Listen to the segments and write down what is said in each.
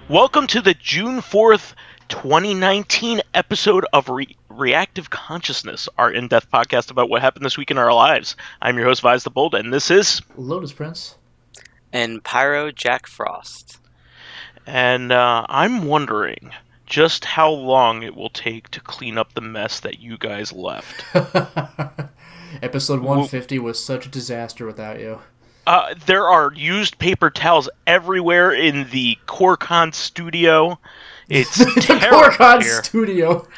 Welcome to the June 4th, 2019 episode of Reactive Consciousness, our in-depth podcast about what happened this week in our lives. I'm your host, vysethebold, and this is... Lotus Prince. And PyroJackFrost. And I'm wondering just how long it will take to clean up the mess that you guys left. Episode 150 was such a disaster without you. There are used paper towels everywhere in the CoreCon studio. It's the terrible CoreCon here. Studio.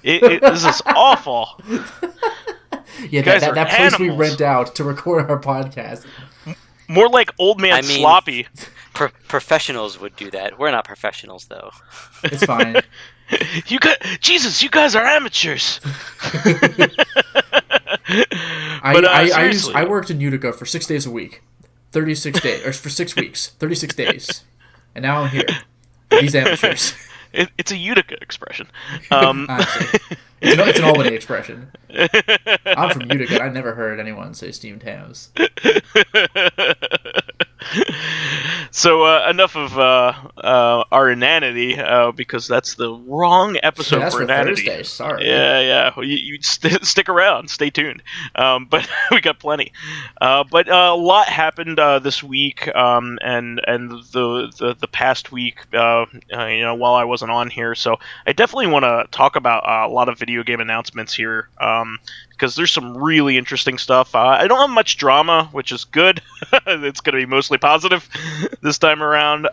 This is awful. Yeah, that place animals. We rent out to record our podcast. More like old man sloppy. Professionals would do that. We're not professionals, though. It's fine. You guys are amateurs. I worked in Utica for 6 days a week, 36 days, or for 6 weeks, 36 days, and now I'm here. These amateurs. It's a Utica expression. Honestly, it's an Albany expression. I'm from Utica. I never heard anyone say steamed hams. So enough of our inanity, because that's the wrong episode that's for inanity. Thursday. Sorry. Yeah. You stick around, stay tuned. But we got plenty. But a lot happened this week, and the past week. While I wasn't on here, so I definitely want to talk about a lot of video game announcements here. Because there's some really interesting stuff. I don't have much drama, which is good. It's going to be mostly positive this time around.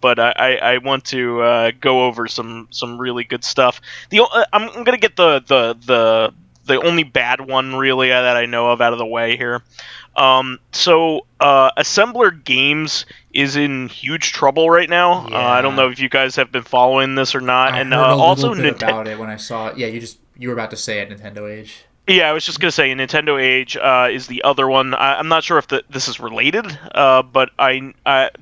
But I want to go over some really good stuff. I'm going to get the only bad one really that I know of out of the way here. Assembler Games is in huge trouble right now. Yeah. I don't know if you guys have been following this or not. I and heard a also little bit about it when I saw it. Yeah, you were about to say it, Nintendo Age. Yeah, I was just going to say Nintendo Age is the other one. I'm not sure if this is related, but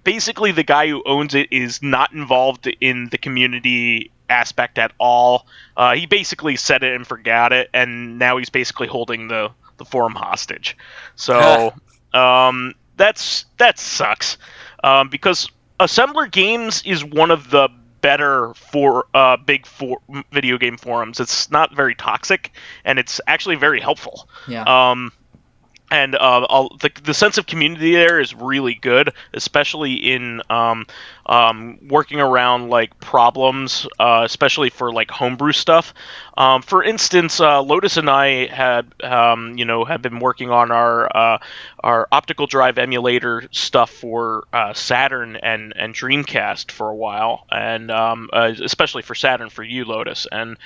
basically the guy who owns it is not involved in the community aspect at all. He basically set it and forgot it, and now he's basically holding the forum hostage. So that sucks, because Assembler Games is one of the better video game forums. It's not very toxic, and it's actually very helpful. Yeah. And the sense of community there is really good, especially in working around like problems, especially for like homebrew stuff. For instance, Lotus and I have been working on our optical drive emulator stuff for Saturn and Dreamcast for a while, and especially for Saturn for you, Lotus. And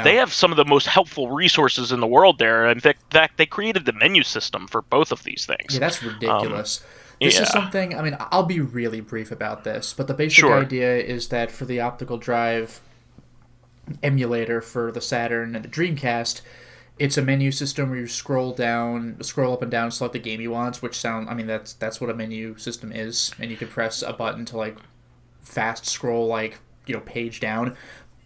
they have some of the most helpful resources in the world there. In fact, they created the menu system for both of these things. Yeah, that's ridiculous. This is something, I mean, I'll be really brief about this, but the basic idea is that for the optical drive emulator for the Saturn and the Dreamcast, it's a menu system where you scroll up and down, select the game you want, that's what a menu system is, and you can press a button to like fast scroll page down.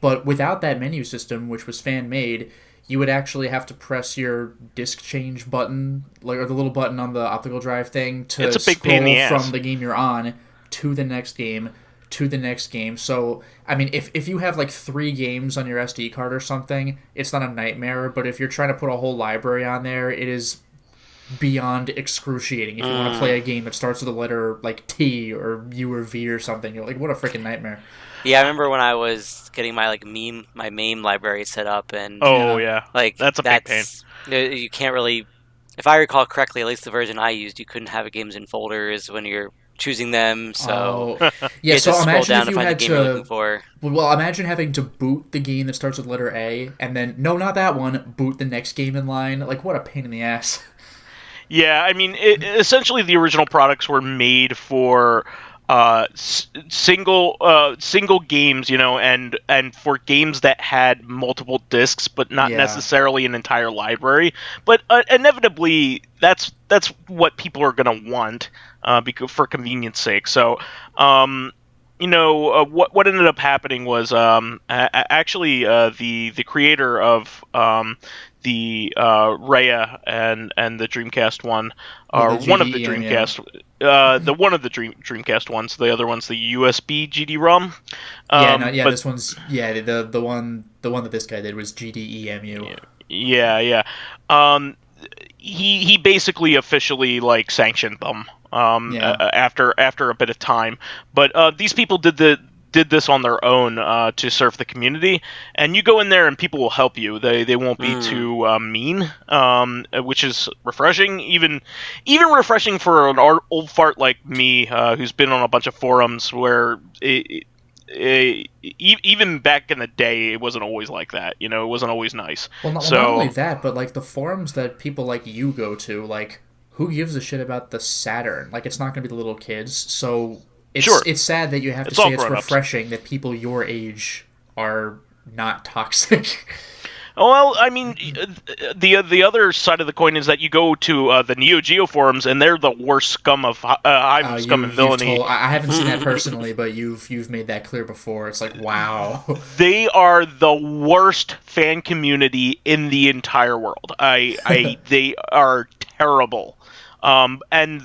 But without that menu system, which was fan-made, you would actually have to press your disc change button, or the little button on the optical drive thing, to scroll from the game you're on to the next game, to the next game. So, I mean, if you have like 3 games on your SD card or something, it's not a nightmare, but if you're trying to put a whole library on there, it is beyond excruciating. If you want to play a game that starts with a letter like T or U or V or something, you're like, what a freaking nightmare. Yeah, I remember when I was getting my MAME library set up, and that's a big pain. You can't really, if I recall correctly, at least the version I used, you couldn't have games in folders when you're choosing them. So yeah, so imagine if you had to. Well, imagine having to boot the game that starts with letter A, and then no, not that one. Boot the next game in line. Like, what a pain in the ass. Yeah, I mean, essentially the original products were made for single games, and for games that had multiple discs, but not necessarily an entire library. But inevitably, that's what people are going to want for convenience sake. So, what ended up happening was actually the creator of the Raya and the Dreamcast one, or one of the Dreamcast. the one of the Dreamcast ones. The other one's the USB GD-ROM. This one's the one that this guy did was GDEMU. Yeah. He basically officially like sanctioned them after a bit of time, but these people did this on their own to serve the community, and you go in there and people will help you. They won't be too mean, which is refreshing, even refreshing for an old fart like me who's been on a bunch of forums where even back in the day, it wasn't always like that. It wasn't always nice. Well, not only that, but like the forums that people like you go to, like who gives a shit about the Saturn? Like it's not going to be the little kids. So it's sad that you have to say it's refreshing that people your age are not toxic. Well, I mean, the other side of the coin is that you go to the Neo Geo forums, and they're the worst scum of scum and villainy. I haven't seen that personally, but you've made that clear before. It's like, wow. They are the worst fan community in the entire world. They are terrible. And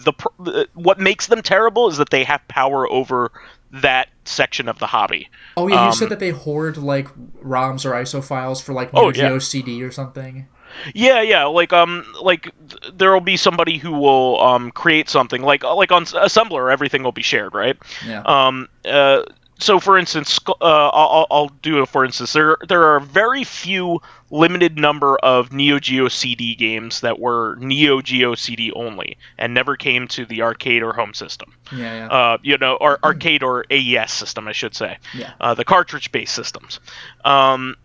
what makes them terrible is that they have power over that section of the hobby. Oh yeah, you said that they hoard like ROMs or ISO files for like Neo Geo CD or something. Yeah, like there will be somebody who will create something like on Assembler, everything will be shared, right? Yeah. So, for instance, I'll do it. For instance, there are very few limited number of Neo Geo CD games that were Neo Geo CD only and never came to the arcade or home system. Yeah. Or arcade or AES system, I should say. Yeah. The cartridge-based systems. But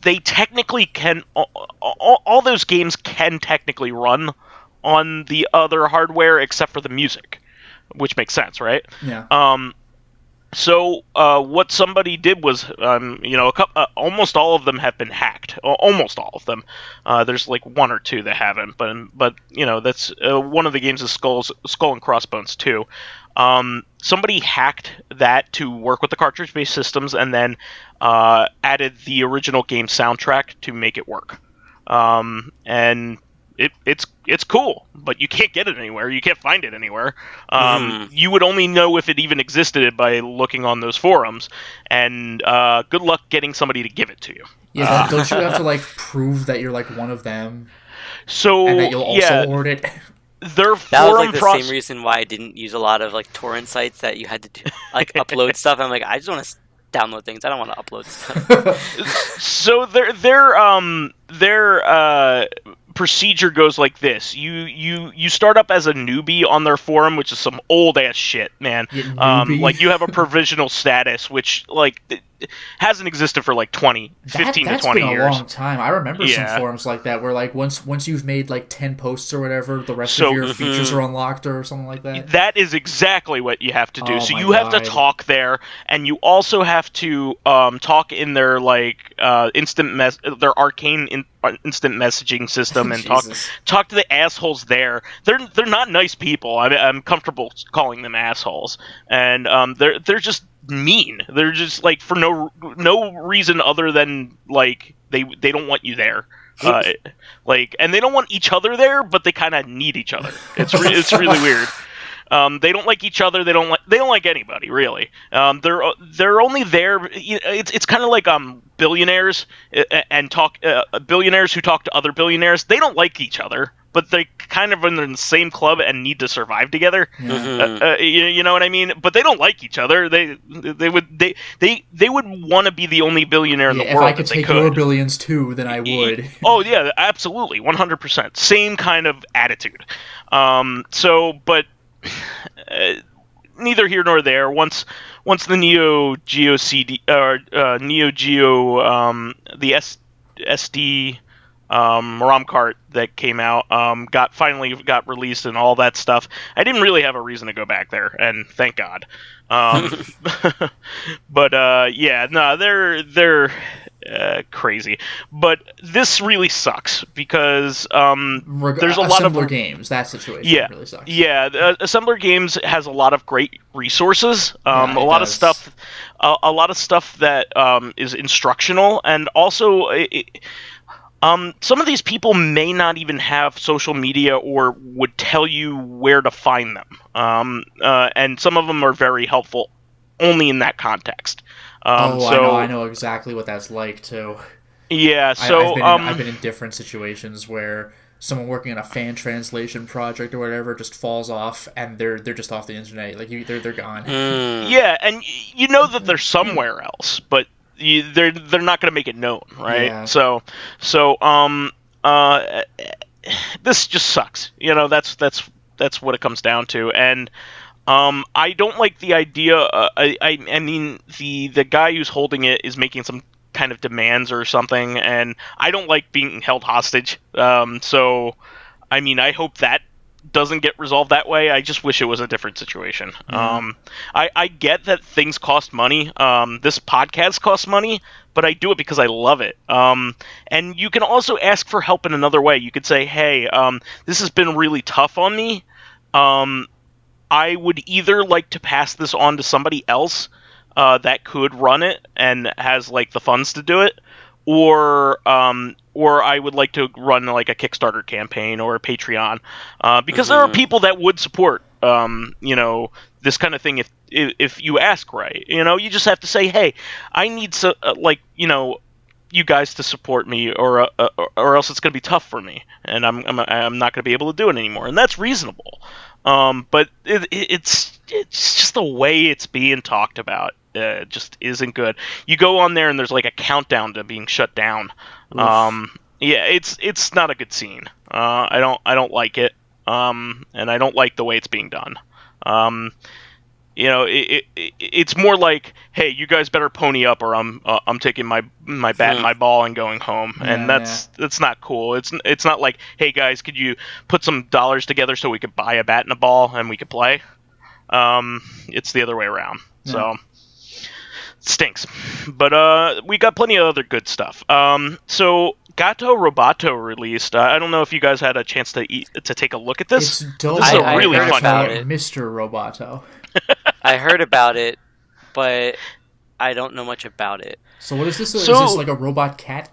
they technically can. All those games can technically run on the other hardware except for the music. Which makes sense, right? Yeah. So what somebody did was, almost all of them have been hacked. Almost all of them. There's like one or two that haven't, but that's one of the games is Skull and Crossbones too. Somebody hacked that to work with the cartridge-based systems, and then added the original game soundtrack to make it work. And it's cool, but you can't get it anywhere. You can't find it anywhere. You would only know if it even existed by looking on those forums, and good luck getting somebody to give it to you. Yeah, don't you have to like prove that you're like one of them? So and that you'll also hoard it. Their that was like the same reason why I didn't use a lot of like torrent sites that you had to do like upload stuff. I'm like, I just want to download things. I don't want to upload stuff. So their procedure goes like this: you start up as a newbie on their forum, which is some old ass shit, man. Like you have a provisional status, which like hasn't existed for like 15 to 20 years. That's been a long time. I remember some forums like that where like once you've made like 10 posts or whatever, the rest of your features are unlocked or something like that. That is exactly what you have to do. So you have to talk there, and you also have to talk in their like their arcane instant messaging system and talk to the assholes there. They're not nice people. I'm comfortable calling them assholes, and they're just mean. They're just like for no reason other than like they don't want you there. And they don't want each other there, but they kind of need each other. It's really weird. They don't like each other. They don't like anybody really. They're only there. It's kind of like billionaires and billionaires who talk to other billionaires. They don't like each other, but they kind of are in the same club and need to survive together. You know what I mean? But they don't like each other. They would want to be the only billionaire in the world. If I could take your billions too, then I would. Oh yeah, absolutely, 100%. Same kind of attitude. But neither here nor there. Once the Neo Geo CD or Neo Geo the SD ROM cart that came out finally got released and all that stuff, I didn't really have a reason to go back there, and thank God. But they're crassembler but this really sucks because there's a lot of games. That situation really sucks. Assembler Games has a lot of great resources, a lot of stuff that is instructional, and also some of these people may not even have social media or would tell you where to find them. And some of them are very helpful only in that context. I know exactly what that's like too. Yeah, so I've been in different situations where someone working on a fan translation project or whatever just falls off, and they're just off the internet. Like they're gone. Yeah, and you know that they're somewhere else, but they're not going to make it known, right? Yeah. So this just sucks. You know, that's what it comes down to, and I don't like the idea. I mean, the guy who's holding it is making some kind of demands or something, and I don't like being held hostage. So, I mean, I hope that doesn't get resolved that way. I just wish it was a different situation. I get that things cost money. This podcast costs money, but I do it because I love it. And you can also ask for help in another way. You could say, hey, this has been really tough on me. I would either like to pass this on to somebody else that could run it and has like the funds to do it, or I would like to run like a Kickstarter campaign or a Patreon, because there are people that would support this kind of thing if you ask right. You just have to say, hey, I need you guys to support me, or else it's going to be tough for me, and I'm not going to be able to do it anymore, and that's reasonable. But it's just the way it's being talked about. Just isn't good. You go on there and there's like a countdown to being shut down. Yeah, it's not a good scene. I don't like it. And I don't like the way it's being done. It's more like, hey, you guys better pony up, or I'm taking my bat and my ball and going home, and that's not cool. It's not like, hey guys, could you put some dollars together so we could buy a bat and a ball and we could play? It's the other way around. Yeah. So it stinks, but we got plenty of other good stuff. So Gato Roboto released. I don't know if you guys had a chance to take a look at this. It's dope. This is a really fun game. Mr. Roboto. I heard about it, but I don't know much about it. So what is this? Is this like a robot cat?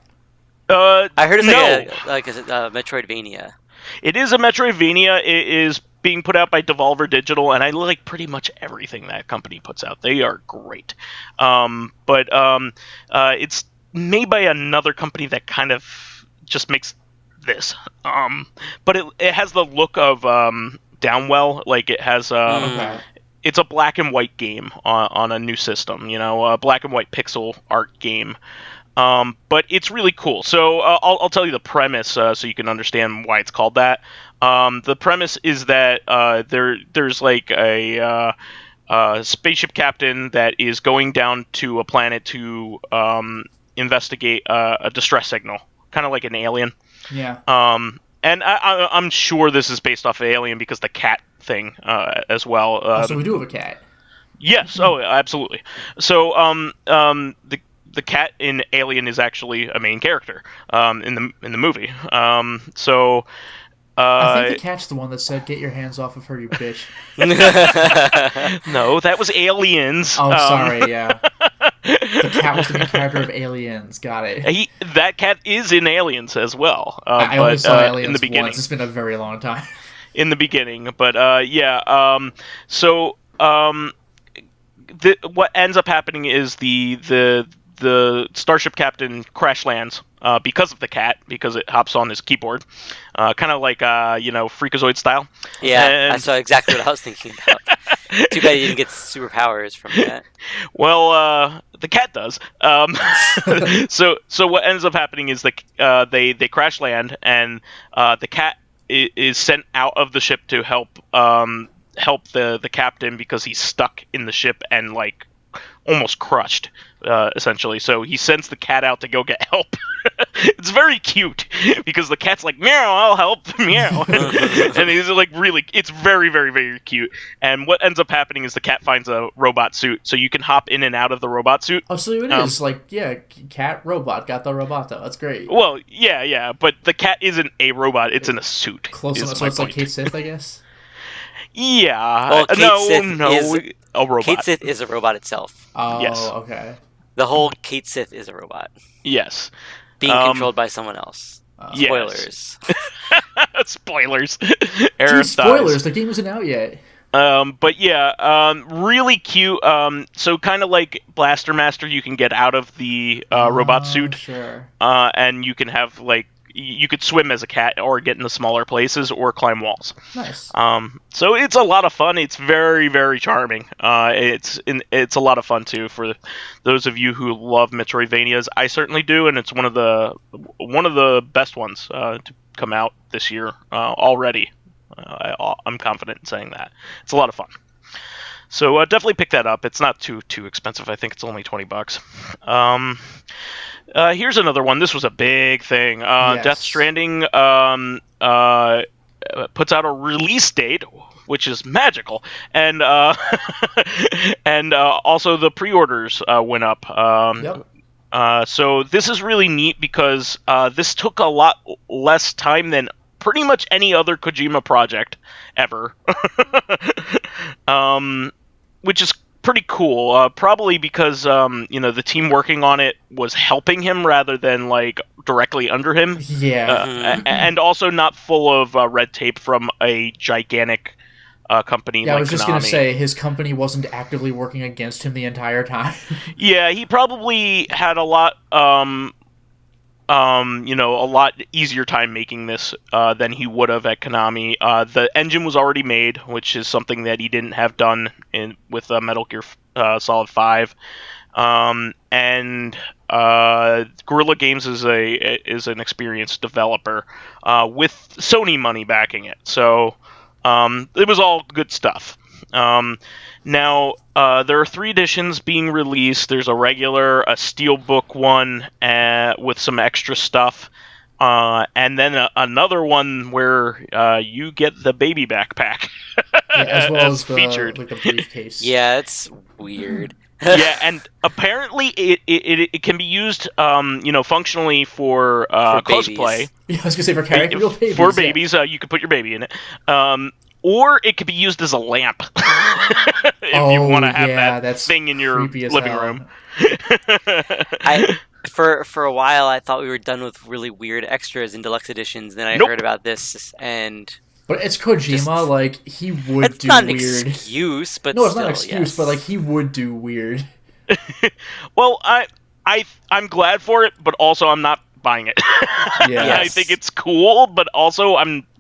I heard it's like a Metroidvania. It is a Metroidvania. It is being put out by Devolver Digital, and I like pretty much everything that company puts out. They are great. But it's made by another company that kind of just makes this. But it has the look of Downwell. Like it has It's a black and white game on a new system, a black and white pixel art game. But it's really cool. So I'll tell you the premise so you can understand why it's called that. The premise is that there's like a spaceship captain that is going down to a planet to investigate a distress signal, kind of like an alien. Yeah. And I'm sure this is based off of Alien because the cat thing as well. So we do have a cat. Yes. Oh, absolutely. So the cat in Alien is actually a main character in the movie. I think the cat's the one that said, "Get your hands off of her, you bitch." No, that was Aliens. Oh, sorry. Yeah. The cat was the main character of Aliens. Got it. That cat is in Aliens as well. I only saw Aliens in the beginning. Once. It's been a very long time. In the beginning, but what ends up happening is the starship captain crash lands because of the cat, because it hops on his keyboard, kind of like Freakazoid style. Yeah, that's exactly what I was thinking about. Too bad you didn't get superpowers from that. Well, the cat does. So what ends up happening is they crash land, and the cat is sent out of the ship to help the captain because he's stuck in the ship and like almost crushed, essentially. So he sends the cat out to go get help. It's very cute because the cat's like, meow, I'll help, meow. And he's like, really, it's very, very, very cute. And what ends up happening is the cat finds a robot suit, so you can hop in and out of the robot suit. Oh, so it is like, cat, robot, got the roboto. That's great. Well, yeah, but the cat isn't a robot, it's in a suit. Close enough, so it's like Kate Sith, I guess? Yeah. Well, Kate a robot. Kate Sith is a robot itself. Oh, yes. Okay. The whole Kate Sith is a robot. Yes. Being controlled by someone else. Spoilers. Yes. Spoilers. Geez, spoilers. The game isn't out yet. But yeah, really cute. So kind of like Blaster Master, you can get out of the robot suit. Sure. And you can have you could swim as a cat or get into smaller places or climb walls. Nice. So it's a lot of fun. It's very, very charming. It's a lot of fun too for those of you who love Metroidvanias. I certainly do, and it's one of the best ones to come out this year already. I'm confident in saying that. It's a lot of fun. So definitely pick that up. It's not too expensive. I think it's only $20. Here's another one. This was a big thing. Yes. Death Stranding puts out a release date, which is magical, and and also the pre-orders went up. Yep. So this is really neat because this took a lot less time than pretty much any other Kojima project ever, which is pretty cool. Probably because the team working on it was helping him rather than directly under him. Yeah, and also not full of red tape from a gigantic company like Konami. I was just gonna say his company wasn't actively working against him the entire time. Yeah, he probably had a lot a lot easier time making this than he would have at Konami. The engine was already made, which is something that he didn't have done with Metal Gear Solid 5. And Guerrilla Games is an experienced developer with Sony money backing it. So it was all good stuff. Now, there are 3 editions being released. There's a regular, a steelbook one with some extra stuff, and then another one where you get the baby backpack. As well as featured. the briefcase. Yeah, it's weird. Yeah, and apparently it can be used, functionally for cosplay. Yeah, I was gonna say for carrying real babies. For babies, you could put your baby in it. Or it could be used as a lamp if you want to have that thing in your living room. For a while, I thought we were done with really weird extras in deluxe editions. Then I heard about this, but it's Kojima. He would do weird. It's not an excuse, but no, it's not an excuse. But he would do weird. Well, I'm glad for it, but also I'm not buying it. Yes. I think it's cool, but also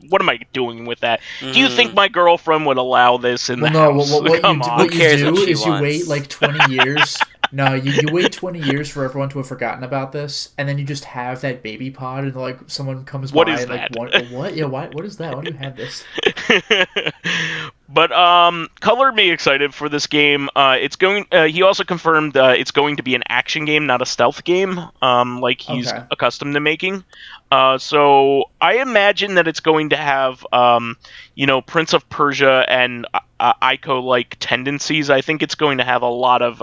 what am I doing with that? Do you think my girlfriend would allow this in the house? What you do is you wait 20 years. No, you wait 20 years for everyone to have forgotten about this, and then you just have that baby pod, and someone comes by is and that? What? Yeah, what is that? Why do you have this? But color me excited for this game. It's going. He also confirmed it's going to be an action game, not a stealth game, like he's accustomed to making. So I imagine that it's going to have, Prince of Persia and Ico-like tendencies. I think it's going to have a lot of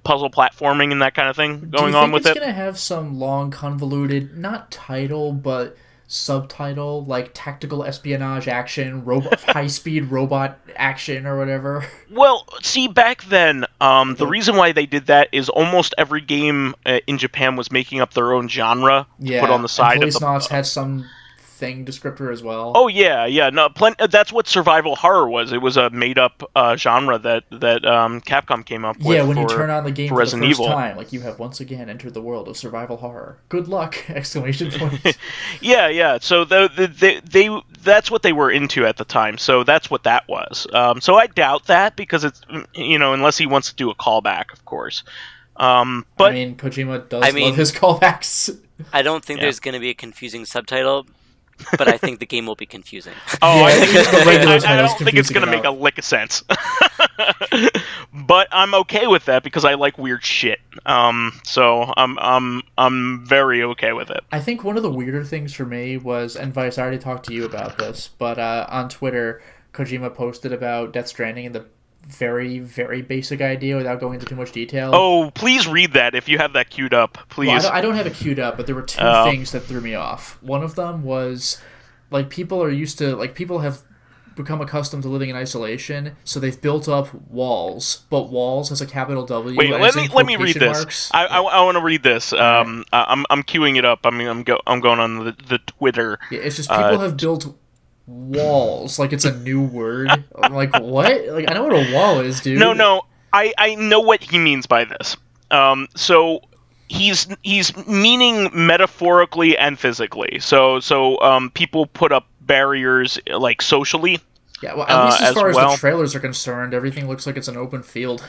puzzle platforming and that kind of thing going on with it. Do you think it's going to have some long, convoluted, not title, but subtitle, like tactical espionage action, high-speed robot action or whatever? Well, see, back then, the reason why they did that is almost every game in Japan was making up their own genre to put on the side of the... Policenauts had some thing descriptor as well. Oh yeah, no, that's what survival horror was. It was a made-up genre that Capcom came up with. Yeah, when you turn on the game for the first Evil. time, you have once again entered the world of survival horror. Good luck! Exclamation points. Yeah. So they that's what they were into at the time. So that's what that was. So I doubt that because it's unless he wants to do a callback, of course. But Kojima does love his callbacks. I don't think there's going to be a confusing subtitle. But I think the game will be confusing. Oh, I don't think it's going to make a lick of sense. But I'm okay with that because I like weird shit. So I'm very okay with it. I think one of the weirder things for me was, and Vice, I already talked to you about this, but on Twitter, Kojima posted about Death Stranding and the very, very basic idea without going into too much detail. Oh, please read that if you have that queued up, please. Well, I don't have it queued up, but there were two things that threw me off. One of them was, people are used to, people have become accustomed to living in isolation, so they've built up walls. But walls has a capital W. Wait, let me read this. Marks. I want to read this. I'm queuing it up. I'm going on the Twitter. Yeah, it's just people have built walls like it's a new word. I'm like, what? Like, I know what a wall is, dude. No. I know what he means by this. So he's meaning metaphorically and physically. So people put up barriers like socially. Yeah, well, at least as far as the trailers are concerned, everything looks like it's an open field.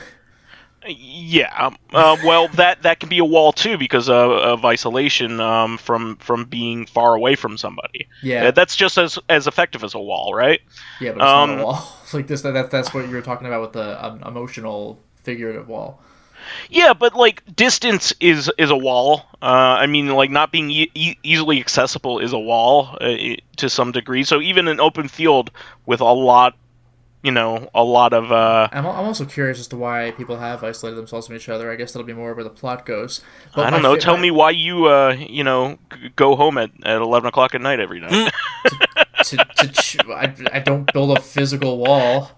Yeah. Well, that can be a wall too because of isolation from being far away from somebody. Yeah. That's just as effective as a wall, right? Yeah, but it's not a wall. Like this. That's what you were talking about with the emotional figurative wall. Yeah, but like distance is a wall. I mean, like not being easily accessible is a wall to some degree. So even an open field with a lot of. I'm also curious as to why people have isolated themselves from each other. I guess that'll be more where the plot goes. But I don't know. Tell me why you go home at 11 o'clock at night every night. I don't build a physical wall.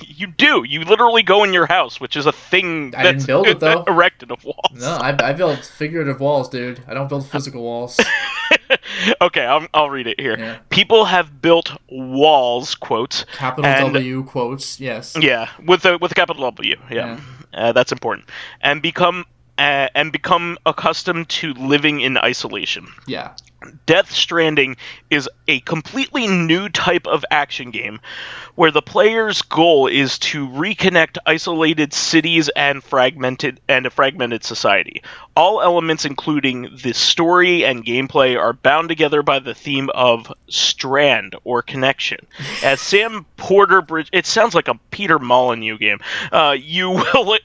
You do. You literally go in your house, which is a thing I didn't build it, though. Erected of walls. No, I build figurative walls, dude. I don't build physical walls. Okay, I'll read it here. Yeah. People have built walls, quotes. Capital W, quotes, yes. Yeah, with a capital W, yeah. That's important. And become accustomed to living in isolation. Yeah. Death Stranding is a completely new type of action game where the player's goal is to reconnect isolated cities and a fragmented society. All elements, including the story and gameplay, are bound together by the theme of strand or connection. As Sam Porter it sounds like a Peter Molyneux game. You will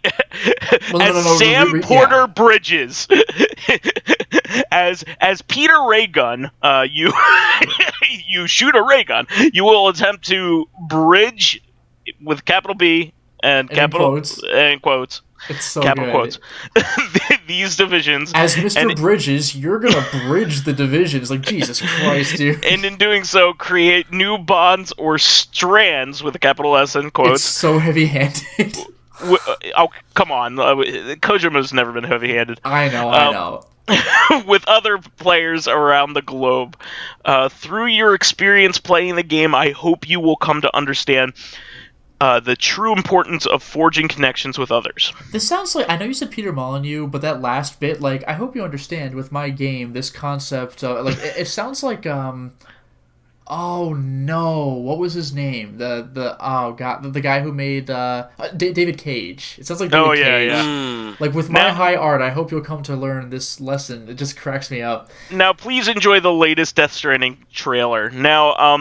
Sam Porter Bridges. As Peter Ray Gun, you you shoot a ray gun. You will attempt to bridge with capital B and capital quotes. It's so capital good. Quotes. These divisions. As Mr. Bridges, you're gonna bridge the divisions. Like, Jesus Christ, dude. And in doing so, create new bonds or strands with a capital S and quotes. It's so heavy-handed. Oh, come on. Kojima's never been heavy-handed. I know. With other players around the globe. Through your experience playing the game, I hope you will come to understand the true importance of forging connections with others. This sounds like, I know you said Peter Molyneux, but that last bit, like, I hope you understand with my game, this concept, it sounds like, oh no, what was his name? The guy who made David Cage. It sounds like David Cage. Yeah. Like with my high art, I hope you'll come to learn this lesson. It just cracks me up. Now, please enjoy the latest Death Stranding trailer. Now,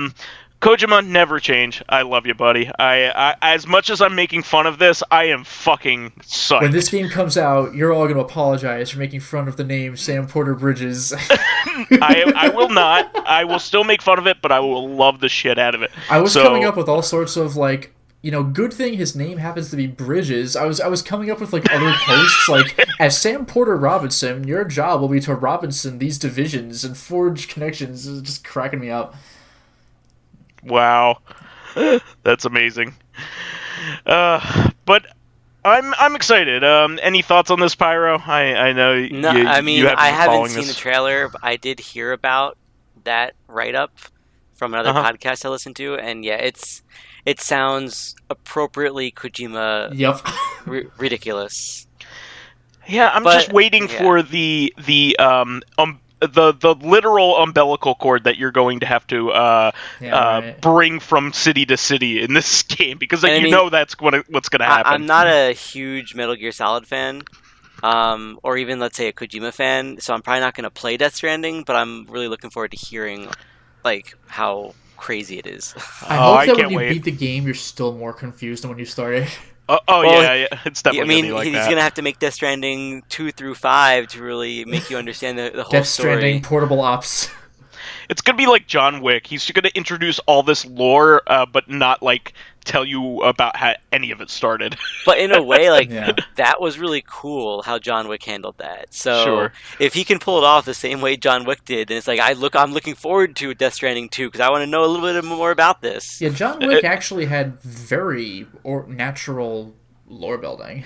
Kojima, never change. I love you, buddy. I as much as I'm making fun of this, I am fucking psyched. When this game comes out, you're all going to apologize for making fun of the name Sam Porter Bridges. I will not. I will still make fun of it, but I will love the shit out of it. I was coming up with all sorts of, like, good thing his name happens to be Bridges. I was coming up with, like, other posts, like, as Sam Porter Robinson, your job will be to Robinson these divisions and forge connections. It's just cracking me up. Wow, that's amazing. But I'm excited. Any thoughts on this, Pyro? I know. I haven't seen the trailer, but I did hear about that write-up from another podcast I listened to, and yeah, it sounds appropriately Kojima. Yep. Ridiculous. Yeah, I'm just waiting for the literal umbilical cord that you're going to have to bring from city to city in this game, because that's what's going to happen. I'm not a huge Metal Gear Solid fan, or even, let's say, a Kojima fan, so I'm probably not going to play Death Stranding, but I'm really looking forward to hearing like how crazy it is. I hope that when you beat the game, you're still more confused than when you started. Yeah, it's definitely he's going to have to make Death Stranding 2 through 5 to really make you understand the whole Death story. Stranding portable ops. It's going to be like John Wick. He's going to introduce all this lore, but not like tell you about how any of it started. But in a way, like, that was really cool how John Wick handled that. So if he can pull it off the same way John Wick did, then it's like, I'm looking forward to Death Stranding 2 because I want to know a little bit more about this. Yeah, John Wick actually had very natural lore building.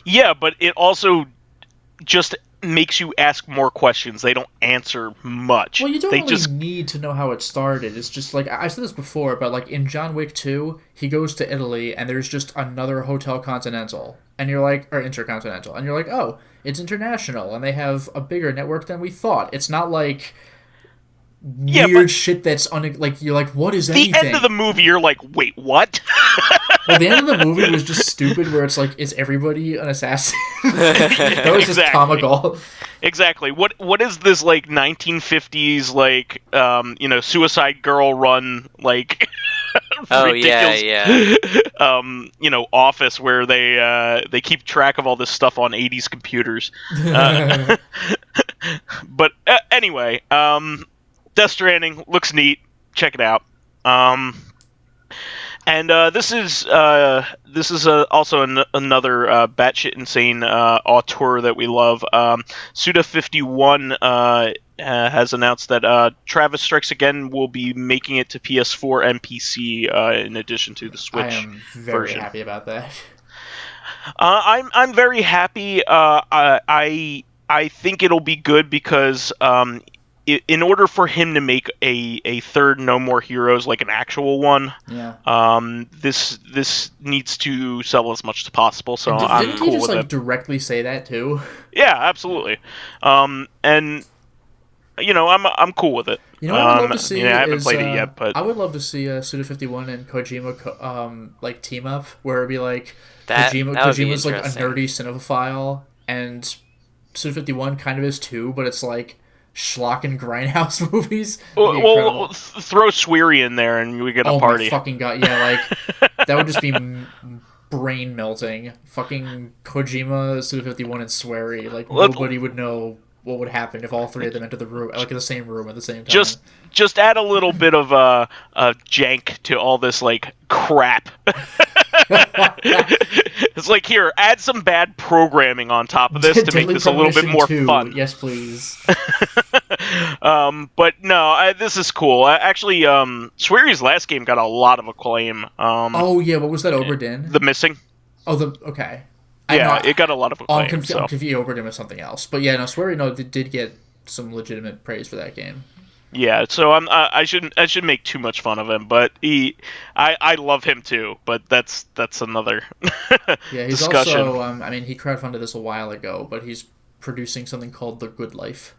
Yeah, but it also just makes you ask more questions. They don't answer much. Well, you don't need to know how it started. It's just like, I said this before, but like in John Wick 2, he goes to Italy and there's just another Hotel Continental, and you're like, or Intercontinental, and you're like, oh, it's international, and they have a bigger network than we thought. It's not like weird shit that's like, you're like, what is anything? The end of the movie, you're like, wait, what? Well, the end of the movie was just stupid, where it's like, is everybody an assassin? That was just comical. Exactly. What is this, like, 1950s, like, Suicide Girl run, like, ridiculous, office where they keep track of all this stuff on 80s computers. But anyway, Death Stranding looks neat. Check it out. And this is also another batshit insane auteur that we love. Suda51 has announced that Travis Strikes Again will be making it to PS4 and PC in addition to the Switch version. I am very happy about that. I'm very happy. I think it'll be good because in order for him to make a third No More Heroes, like an actual one, this needs to sell as much as possible. So I'm cool with it. Didn't he just directly say that too? Yeah, absolutely. And I'm cool with it. You know what I would love to see? I haven't played it yet, but I would love to see Suda51 and Kojima like team up, where it'd be like Kojima's like a nerdy cinephile, and Suda51 kind of is too, but it's like schlock and grindhouse movies. Well, throw Sweary in there and we get a party. Oh my fucking god, yeah, like that would just be brain melting. Fucking Kojima, Suda51, and Sweary, like nobody would know what would happen if all three of them entered the room, like in the same room at the same time. Just add a little bit of jank to all this like crap. It's like, here, add some bad programming on top of this to make this a little bit more fun. Yes, please. But no, this is cool. Actually, Sweary's last game got a lot of acclaim. What was that, Oberdin? The Missing. Okay. It got a lot of acclaim. I'm confused Oberdin with something else. But yeah, no, Sweary, did get some legitimate praise for that game. Yeah, so I shouldn't make too much fun of him, but I love him too. But that's another yeah, he's discussion. Also he crowdfunded this a while ago, but he's producing something called The Good Life,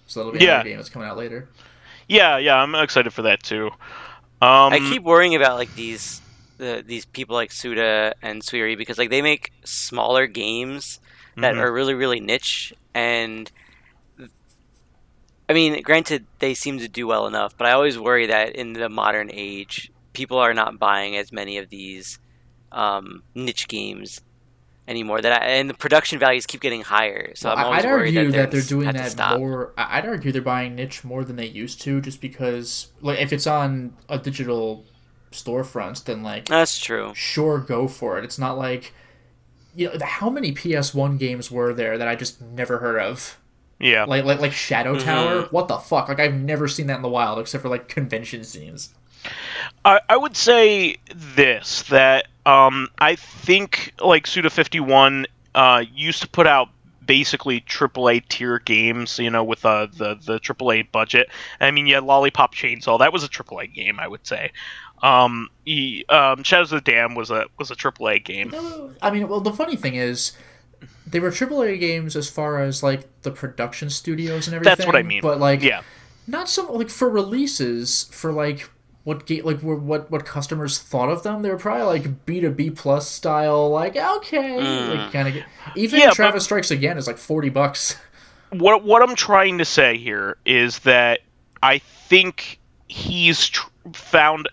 so that'll be another game that's coming out later. Yeah, I'm excited for that too. I keep worrying about like these people like Suda and Sweary, because like they make smaller games that are really, really niche, and I mean, granted, they seem to do well enough, but I always worry that in the modern age, people are not buying as many of these niche games anymore. And the production values keep getting higher. So I'm always worried that they're doing that more. I'd argue they're buying niche more than they used to, just because, like, if it's on a digital storefront, then like that's true. Sure, go for it. It's not like, how many PS1 games were there that I just never heard of? Yeah, like Shadow Tower. What the fuck? Like, I've never seen that in the wild, except for like convention scenes. I would say this, that I think like Suda51 used to put out basically AAA tier games, with the AAA budget. I mean, yeah, Lollipop Chainsaw, that was a AAA game, I would say. Shadows of the Dam was a AAA game. I mean, well, the funny thing is, they were AAA games as far as like the production studios and everything. That's what I mean. But like, yeah, not so like for releases for like what customers thought of them. They were probably like B2B plus style. Like, okay, like kind of. Even Travis Strikes Again is like $40. What I'm trying to say here is that I think he's found,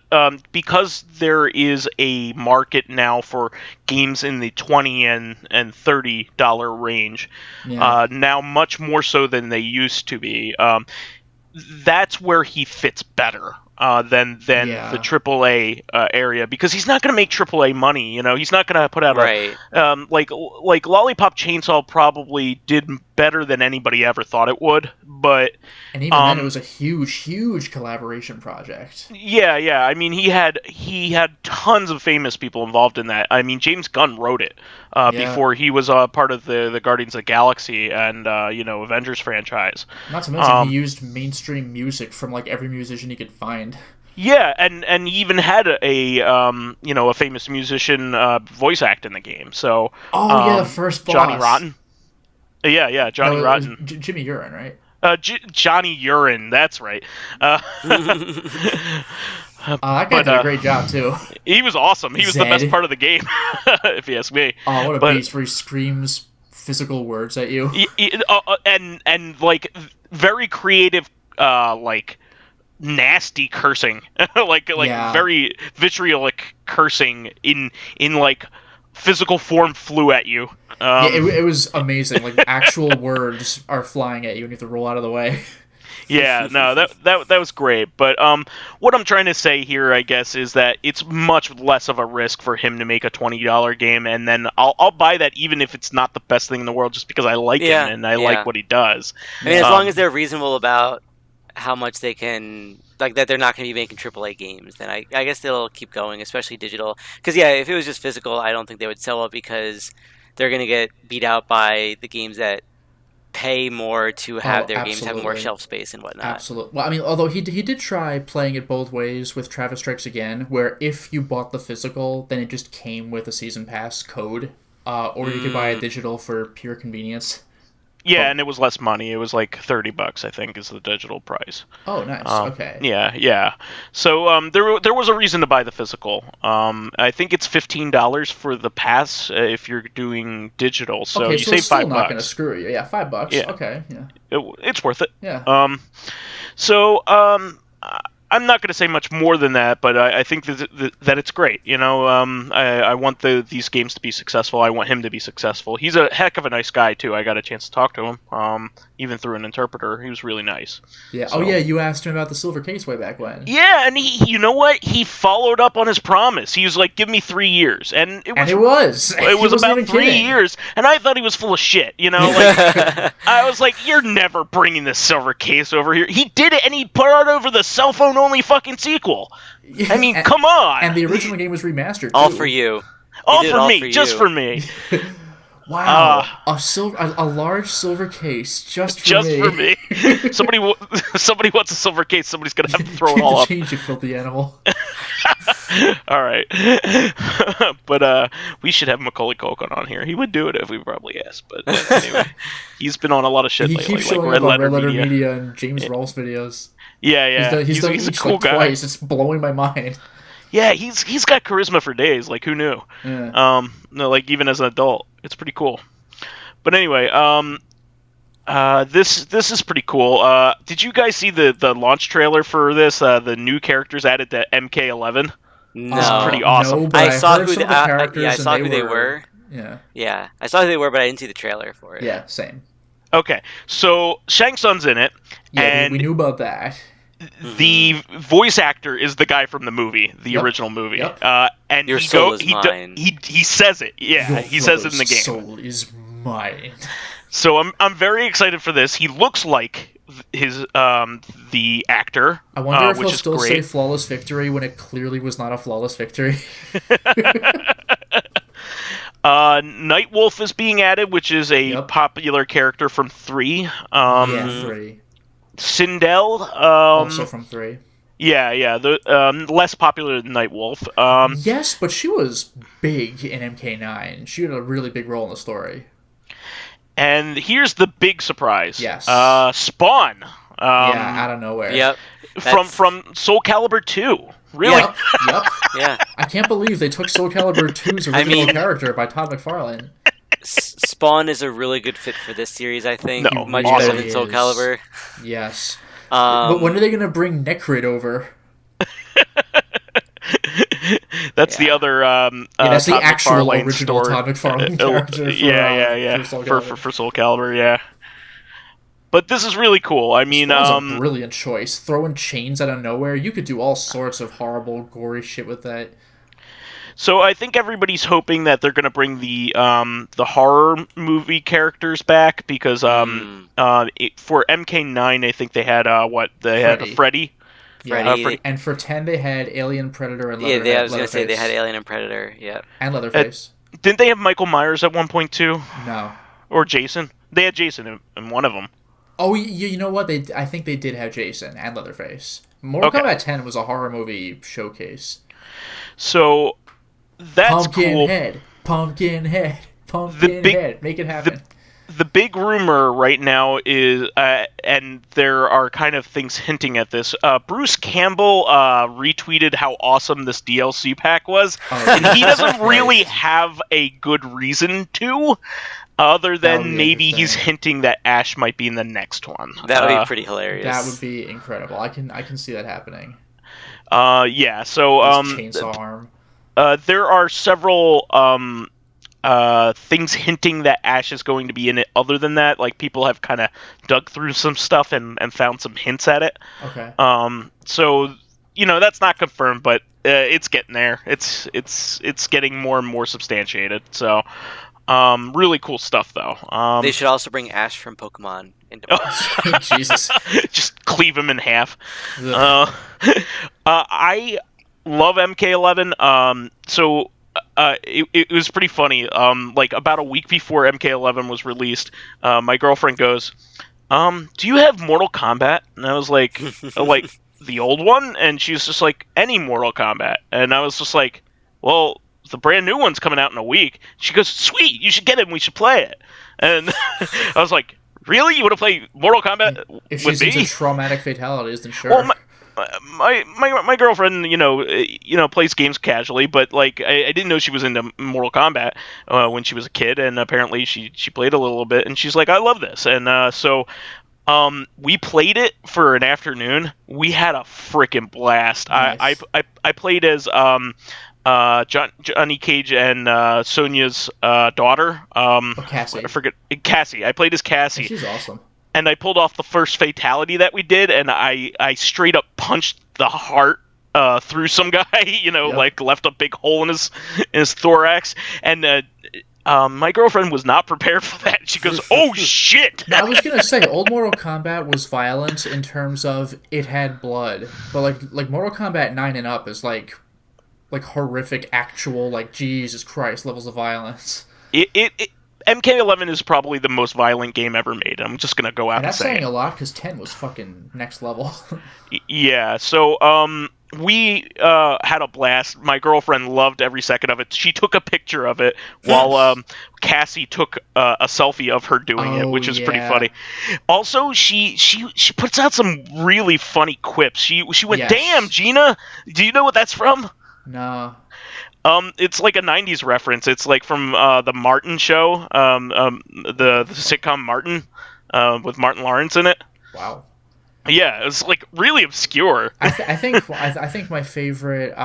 because there is a market now for games in the $20 and $30 range, now much more so than they used to be. That's where he fits better. than the AAA area, because he's not going to make AAA money. You know, he's not going to put out like Lollipop Chainsaw probably did better than anybody ever thought it would, but even then it was a huge collaboration project. Yeah. I mean, he had tons of famous people involved in that. I mean, James Gunn wrote it before he was part of the Guardians of the Galaxy and Avengers franchise. Not to mention he used mainstream music from like every musician he could find. Yeah, and he even had a famous musician voice act in the game. So the first boss, Johnny Rotten. Yeah, Johnny Rotten. Jimmy Urine, right? Johnny Urine, that's right. That guy did a great job too. He was awesome. He was the best part of the game, if you ask me. Oh, what a beast! Where he screams physical words at you. And like very creative, like nasty cursing, like very vitriolic cursing in like physical form flew at you. It was amazing. Like actual words are flying at you and you have to roll out of the way. Yeah, no, that was great. But what I'm trying to say here, I guess, is that it's much less of a risk for him to make a $20 game, and then I'll buy that even if it's not the best thing in the world, just because I like him and I like what he does. I mean, as long as they're reasonable about how much they can, like that they're not going to be making AAA games, then I guess they'll keep going, especially digital. Because if it was just physical, I don't think they would sell it, because they're going to get beat out by the games that pay more to have their games have more shelf space and whatnot. Absolutely. Well, I mean, although he did try playing it both ways with Travis Strikes Again, where if you bought the physical, then it just came with a season pass code, or you could buy a digital for pure convenience. Yeah, and it was less money. It was like $30, I think, is the digital price. Oh, nice. Okay. Yeah. So there was a reason to buy the physical. I think it's $15 for the pass if you're doing digital. So you save $5. Still not going to screw you. Yeah, $5. Yeah. Okay. Yeah. It's worth it. Yeah. I'm not going to say much more than that, but I think that it's great. You know, I want these games to be successful. I want him to be successful. He's a heck of a nice guy, too. I got a chance to talk to him, even through an interpreter. He was really nice. Yeah. So. Oh, yeah, you asked him about the silver case way back when. Yeah, and he, you know what? He followed up on his promise. He was like, give me 3 years. And it was about 3 years, and I thought he was full of shit, you know? Like, I was like, you're never bringing this silver case over here. He did it, and he put it over the cell phone only fucking sequel. I mean, come on. And the original game was remastered, too. All for you. All for me. Just for me. Wow. A large silver case just for me. Somebody wants a silver case. Somebody's going to have to throw it all up. Change, you filthy animal. All right. But we should have Macaulay Culkin on here. He would do it if we probably asked. But anyway, he's been on a lot of shit lately. He keeps showing up on Red Letter Media and James Rolfe's videos. Yeah. He's a cool guy. Twice. It's blowing my mind. Yeah, he's got charisma for days. Like, who knew? Yeah. Like, even as an adult, it's pretty cool. But anyway, this is pretty cool. Did you guys see the launch trailer for this? The new characters added to MK11. No, it's pretty awesome. No, I saw who they were. Yeah, I saw who they were, but I didn't see the trailer for it. Yeah, same. Okay, so Shang Tsung's in it. Yeah, and we knew about that. The voice actor is the guy from the movie, the original movie. Yep. And Your soul is mine. He says it. Yeah, he says it in the game. Soul is mine. So I'm very excited for this. He looks like his the actor. I wonder if which he'll is still great. say flawless victory when it clearly was not a flawless victory. Nightwolf is being added, which is a popular character from 3. 3. Sindel, also from 3. Yeah, the less popular than Nightwolf. Yes, but she was big in MK9. She had a really big role in the story. And here's the big surprise. Yes. Spawn. Out of nowhere. Yep. From Soul Calibur 2. Really? Yep. Yeah. I can't believe they took Soul Calibur 2's original character by Todd McFarlane. Spawn is a really good fit for this series, I think. No, much better than Soul Calibur. Yes. But when are they going to bring Necrid over? That's the other that's Todd the actual McFarlane original story. Todd McFarlane character for Soul Calibur, yeah. But this is really cool. I mean, that was a brilliant choice. Throwing chains out of nowhere, you could do all sorts of horrible, gory shit with that. So I think everybody's hoping that they're going to bring the horror movie characters back because for MK9 I think they had had Freddy. Yeah, and for 10 they had Alien, Predator, and Leatherface. Yeah, I was going to say they had Alien and Predator. Yeah, and Leatherface. Didn't they have Michael Myers at one point too? No. Or Jason? They had Jason in one of them. Oh, you know what? I think they did have Jason and Leatherface. Mortal Kombat 10 was a horror movie showcase. So that's cool. Pumpkin head. Make it happen. The big rumor right now is, and there are kind of things hinting at this, Bruce Campbell retweeted how awesome this DLC pack was, and he doesn't really have a good reason to, other than maybe he's hinting that Ash might be in the next one. That would be pretty hilarious. That would be incredible. I can see that happening. Yeah, so chainsaw arm. There are several things hinting that Ash is going to be in it. Other than that, like, people have kind of dug through some stuff and found some hints at it. Okay. So that's not confirmed, but it's getting there. It's getting more and more substantiated. So really cool stuff though. They should also bring Ash from Pokemon into Jesus. Just cleave him in half. I love MK11. So it was pretty funny. Like about a week before MK11 was released, my girlfriend goes, "Do you have Mortal Kombat?" And I was like, "Like the old one?" And she was just like, "Any Mortal Kombat?" And I was just like, "Well, the brand new one's coming out in a week." She goes, "Sweet, you should get it and we should play it." And I was like, "Really? You want to play Mortal Kombat if with me?" If she's into traumatic fatalities, then sure. Well, my girlfriend, plays games casually, but like I didn't know she was into Mortal Kombat when she was a kid, and apparently she played a little bit, and she's like, "I love this," and so we played it for an afternoon. We had a freaking blast. Nice. I played as Johnny Cage and Sonya's daughter. Cassie. I forget Cassie. I played as Cassie. She's awesome. And I pulled off the first fatality that we did, and I straight up punched the heart through some guy, like left a big hole in his thorax. And my girlfriend was not prepared for that. She goes, "Oh shit!" I was gonna say, old Mortal Kombat was violent in terms of it had blood, but like Mortal Kombat 9 and up is like horrific, actual, like, Jesus Christ levels of violence. MK11 is probably the most violent game ever made. I'm just gonna go out and say it. That's saying a lot because 10 was fucking next level. Yeah. So we had a blast. My girlfriend loved every second of it. She took a picture of it while Cassie took a selfie of her doing it, which is pretty funny. Also, she puts out some really funny quips. She went, yes. "Damn, Gina, do you know what that's from?" No. It's like a 90s reference. It's like from the Martin show, the sitcom Martin, with Martin Lawrence in it. Wow. Yeah, it was like really obscure. I think my favorite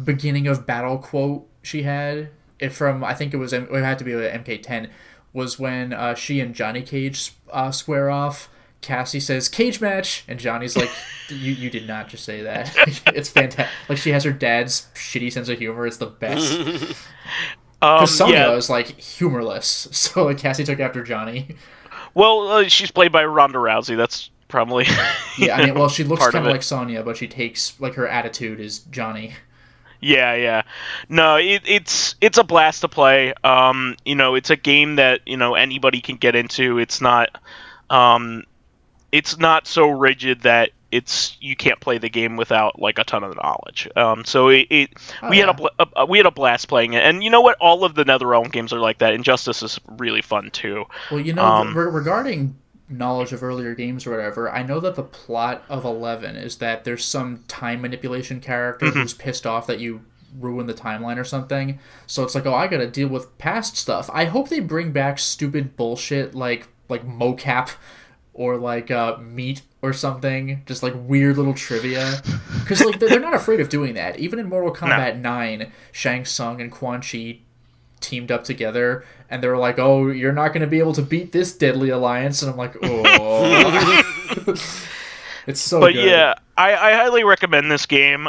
beginning of battle quote she had it had to be MK10 was when she and Johnny Cage square off. Cassie says, "Cage match," and Johnny's like, you did not just say that. It's fantastic. Like, she has her dad's shitty sense of humor. It's the best. Because Sonya is, like, humorless. So, like, Cassie took after Johnny. Well, she's played by Ronda Rousey. That's probably... Yeah, I mean, well, she looks kind of like Sonya, but she takes, like, her attitude is Johnny. Yeah. No, it's a blast to play. It's a game that, anybody can get into. It's not so rigid that you can't play the game without like a ton of knowledge. We had a blast playing it, and you know what? All of the NetherRealm games are like that. Injustice is really fun too. Well, regarding knowledge of earlier games or whatever, I know that the plot of 11 is that there's some time manipulation character who's pissed off that you ruin the timeline or something. So it's like, I gotta deal with past stuff. I hope they bring back stupid bullshit like mocap or like meat or something, just like weird little trivia, because like they're not afraid of doing that. Even in Mortal Kombat 9, Shang Tsung and Quan Chi teamed up together, and they were like, "Oh, you're not going to be able to beat this deadly alliance," and I'm like, "Oh." It's so good. But yeah, I highly recommend this game.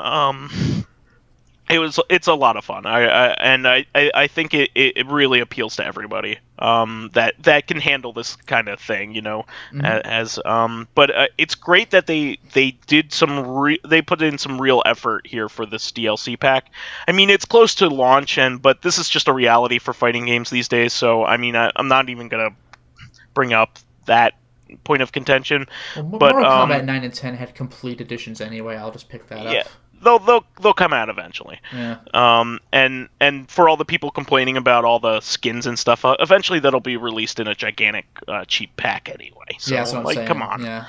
It's a lot of fun. I think it really appeals to everybody. That can handle this kind of thing, But it's great that they did they put in some real effort here for this DLC pack. I mean, it's close to launch, but this is just a reality for fighting games these days. So I mean, I'm not even gonna bring up that point of contention. Well, Mortal Kombat 9 and 10 had complete editions anyway. I'll just pick that up. They'll come out eventually. Yeah. And for all the people complaining about all the skins and stuff, eventually that'll be released in a gigantic cheap pack anyway. So yeah, that's what I'm saying. Come on. Yeah.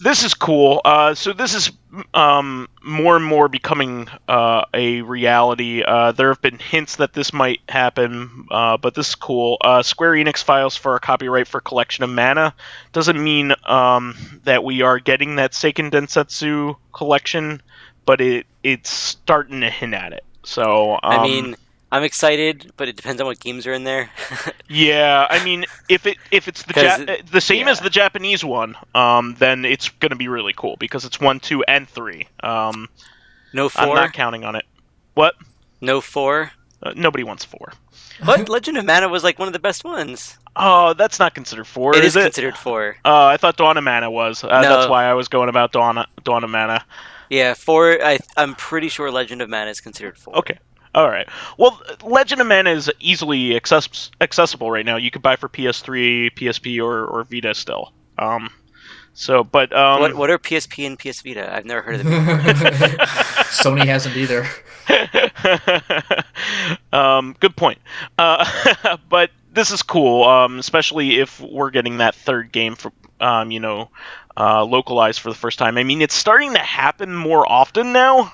This is cool. So this is more and more becoming a reality. There have been hints that this might happen, but this is cool. Square Enix files for a copyright for Collection of Mana. Doesn't mean that we are getting that Seiken Densetsu collection, but it's starting to hint at it. So I mean, I'm excited, but it depends on what games are in there. Yeah, I mean, if it's the same as the Japanese one, then it's going to be really cool because it's 1, 2, and 3. No 4? I'm not counting on it. What? No 4? Nobody wants 4. What? Legend of Mana was like one of the best ones. Oh, that's not considered 4, is it? Considered 4. Oh, I thought Dawn of Mana was. No. That's why I was going about Dawn of Mana. Yeah, 4. I'm pretty sure Legend of Mana is considered 4. Okay. All right. Well, Legend of Mana is easily accessible right now. You could buy for PS3, PSP, or Vita still. What are PSP and PS Vita? I've never heard of them. Sony hasn't either. Good point. But this is cool, especially if we're getting that third game for localized for the first time. I mean, it's starting to happen more often now.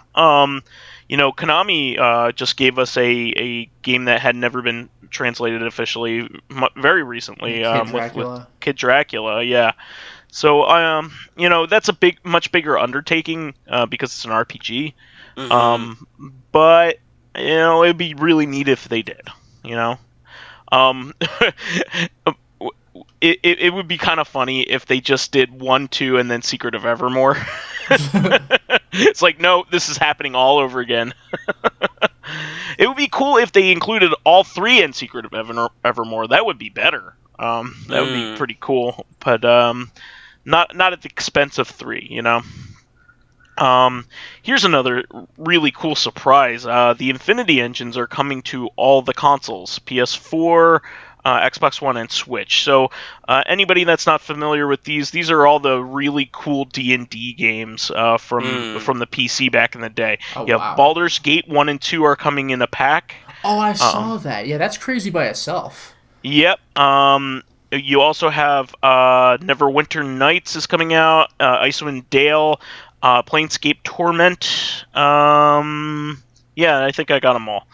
Konami just gave us a game that had never been translated officially very recently with Kid Dracula, yeah. So, that's a much bigger undertaking because it's an RPG. Mm-hmm. But, it'd be really neat if they did, It would be kind of funny if they just did 1, 2, and then Secret of Evermore. It's like, no, this is happening all over again. It would be cool if they included all 3 in Secret of Evermore. That would be better. That would be pretty cool, but not at the expense of 3. Here's another really cool surprise. The Infinity engines are coming to all the consoles: PS4. Xbox One and Switch. So anybody that's not familiar with these are all the really cool D&D games from the PC back in the day. Wow. Baldur's Gate 1 and 2 are coming in a pack. Oh, I saw that. Yeah, that's crazy by itself. Yep. You also have Neverwinter Nights is coming out, Icewind Dale, Planescape Torment. Yeah, I think I got them all.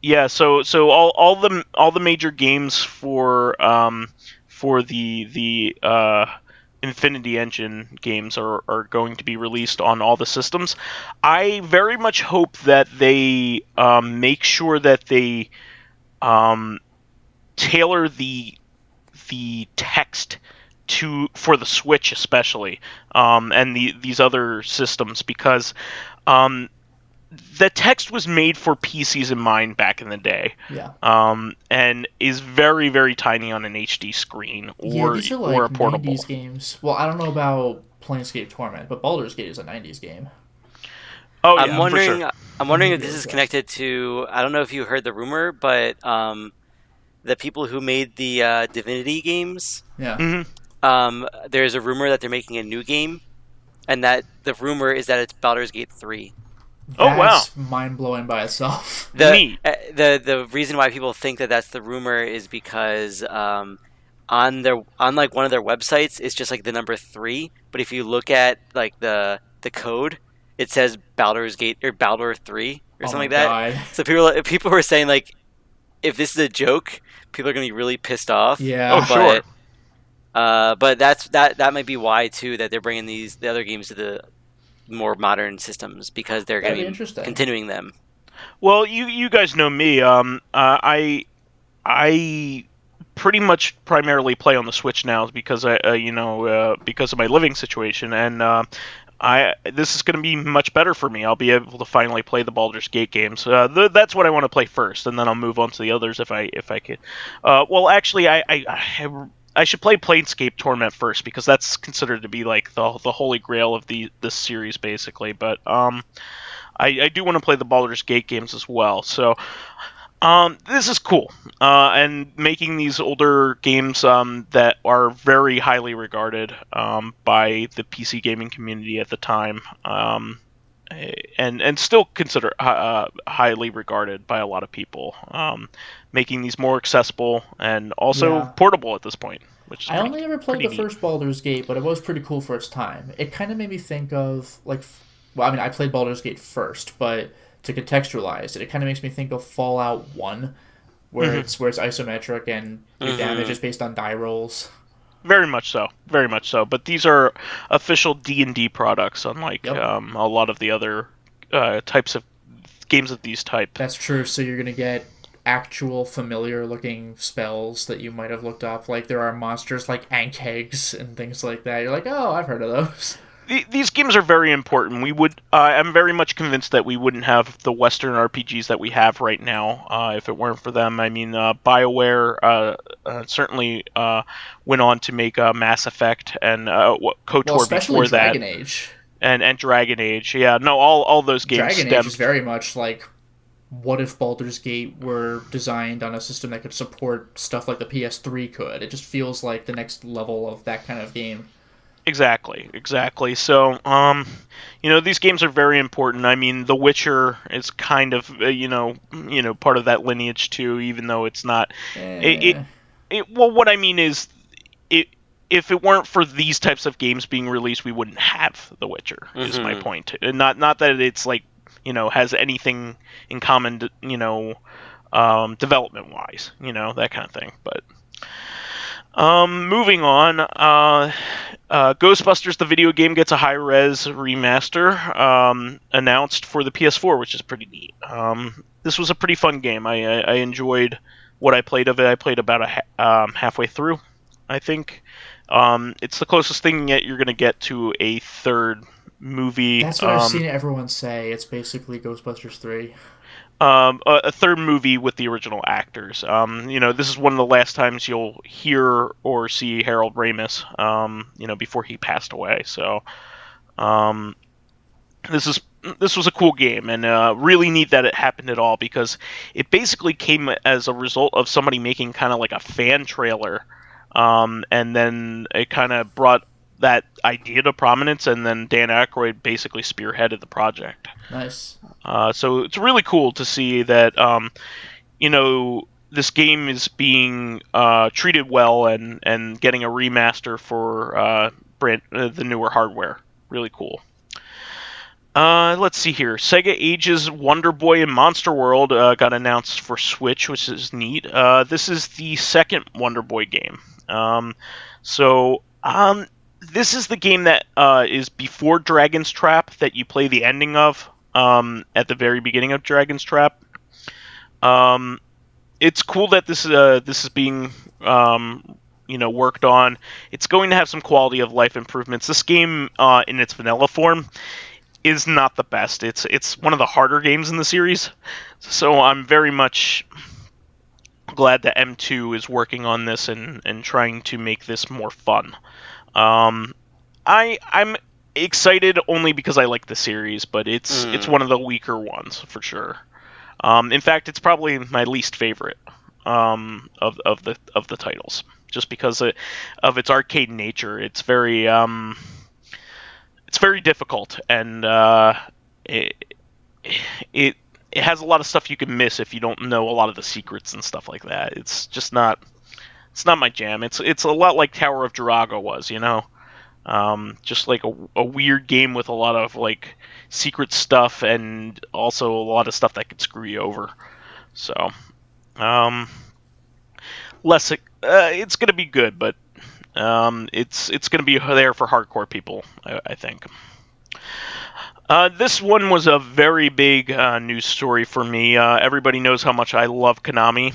Yeah, so all the major games for the Infinity Engine games are going to be released on all the systems. I very much hope that they make sure that they tailor the text for the Switch especially, and these other systems, because the text was made for PCs in mind back in the day. Yeah. And is very, very tiny on an HD screen these are like or a portable 90s games. Well, I don't know about Planescape Torment, but Baldur's Gate is a 90s game. Oh, yeah, I'm wondering. for sure. I'm wondering if this is connected to. I don't know if you heard the rumor, but the people who made the Divinity games. Yeah. Mm-hmm. There's a rumor that they're making a new game, and that the rumor is that it's Baldur's Gate 3. That's mind-blowing by itself. The reason why people think that that's the rumor is because on one of their websites, it's just like the number 3. But if you look at like the code, it says Baldur's Gate or Baldur 3 or something like that. God. So people were saying like, if this is a joke, people are gonna be really pissed off. Yeah. Sure. But that might be why too, that they're bringing the other games to the more modern systems, because they're going to be continuing them. Well, you guys know me. I pretty much primarily play on the Switch now because because of my living situation, and this is going to be much better for me. I'll be able to finally play the Baldur's Gate games. That's what I want to play first, and then I'll move on to the others if I can. Well, actually, I should play Planescape Torment first because that's considered to be like the holy grail of this series, basically. But I do want to play the Baldur's Gate games as well. So this is cool, and making these older games that are very highly regarded by the PC gaming community at the time, and still considered highly regarded by a lot of people, making these more accessible and also portable at this point. Which I only ever played the first Baldur's Gate, but it was pretty cool for its time. It kind of made me think of I played Baldur's Gate first, but to contextualize it kind of makes me think of Fallout 1, where it's isometric and your damage is based on die rolls. Very much so. But these are official D&D products, unlike a lot of the other types of games of these type. That's true. So you're going to get actual familiar-looking spells that you might have looked up. Like there are monsters like Ankhegs and things like that. You're like, oh, I've heard of those. These games are very important. I'm very much convinced that we wouldn't have the Western RPGs that we have right now if it weren't for them. I mean, BioWare certainly went on to make Mass Effect and KOTOR before that. Dragon Age. And Dragon Age. Yeah, no, all those games Dragon Age is very much like, what if Baldur's Gate were designed on a system that could support stuff like the PS3 could? It just feels like the next level of that kind of game. Exactly. So, these games are very important. I mean, The Witcher is kind of, part of that lineage too, even though it's not. Well, what I mean is, if it weren't for these types of games being released, we wouldn't have The Witcher. Is my point. Not that it's like, has anything in common, development-wise, that kind of thing, but. Moving on, Ghostbusters the video game gets a high-res remaster announced for the PS4, which is pretty neat. This was a pretty fun game. I enjoyed what I played of it. I played about halfway through, I think. It's the closest thing yet you're going to get to a third movie. That's what I've seen everyone say. It's basically Ghostbusters 3. A third movie with the original actors. This is one of the last times you'll hear or see Harold Ramis, before he passed away. So, this was a cool game, and really neat that it happened at all, because it basically came as a result of somebody making kind of like a fan trailer, and then it kind of brought that idea to prominence, and then Dan Aykroyd basically spearheaded the project. Nice. So it's really cool to see that, this game is being treated well and getting a remaster for the newer hardware. Really cool. Let's see here. Sega Ages Wonder Boy and Monster World got announced for Switch, which is neat. This is the second Wonder Boy game. This is the game that is before Dragon's Trap that you play the ending of at the very beginning of Dragon's Trap. It's cool that this is being worked on. It's going to have some quality of life improvements. This game in its vanilla form is not the best. It's one of the harder games in the series. So I'm very much glad that M2 is working on this and trying to make this more fun. I'm excited only because I like the series, but it's one of the weaker ones for sure. In fact, it's probably my least favorite of the titles, just because of its arcade nature. It's very difficult, and it has a lot of stuff you can miss if you don't know a lot of the secrets and stuff like that. It's just not. It's not my jam. It's a lot like Tower of Jiraga was, just like a weird game with a lot of like secret stuff and also a lot of stuff that could screw you over. So, it's gonna be good, but it's gonna be there for hardcore people, I think. This one was a very big news story for me. Everybody knows how much I love Konami,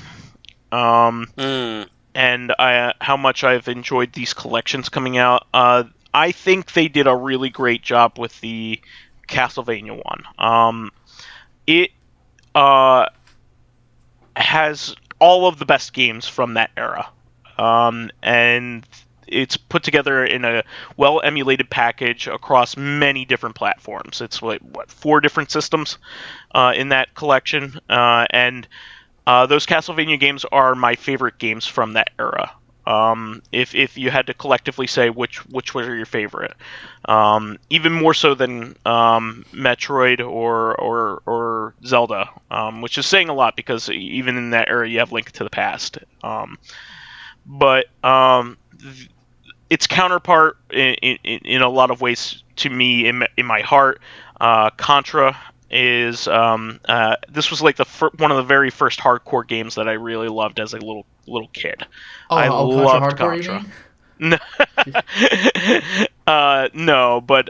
and how much I've enjoyed these collections coming out. I think they did a really great job with the Castlevania one. It has all of the best games from that era, and it's put together in a well-emulated package across many different platforms. It's what 4 different systems in that collection, and those Castlevania games are my favorite games from that era. If you had to collectively say which were your favorite, even more so than Metroid or Zelda, which is saying a lot because even in that era you have Link to the Past. But its counterpart in a lot of ways to me in my heart, Contra is this was like one of the very first hardcore games that I really loved as a little kid. I loved Contra. No, no, but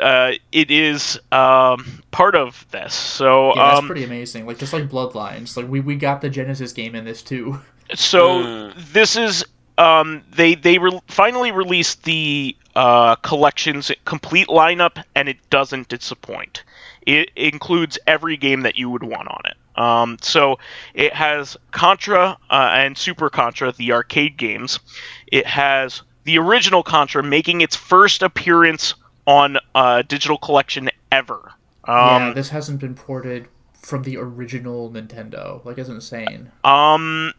it is part of this. So yeah, that's pretty amazing. Like just like Bloodlines, like we got the Genesis game in this too. So this is they finally released the collection's complete lineup, and it doesn't disappoint. It includes every game that you would want on it. So it has Contra and Super Contra, the arcade games. It has the original Contra making its first appearance on a digital collection ever. Yeah, this hasn't been ported from the original Nintendo. Like, it's insane. On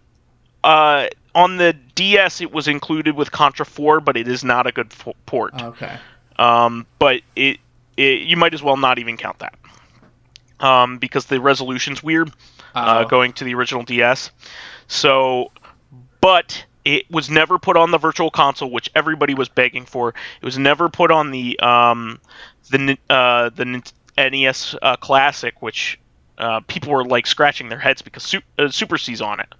the DS, it was included with Contra 4, but it is not a good port. Okay. But you might as well not even count that. Because the resolution's weird, going to the original DS. So, but it was never put on the Virtual Console, which everybody was begging for. It was never put on the NES Classic, which people were like scratching their heads because Super C's on it.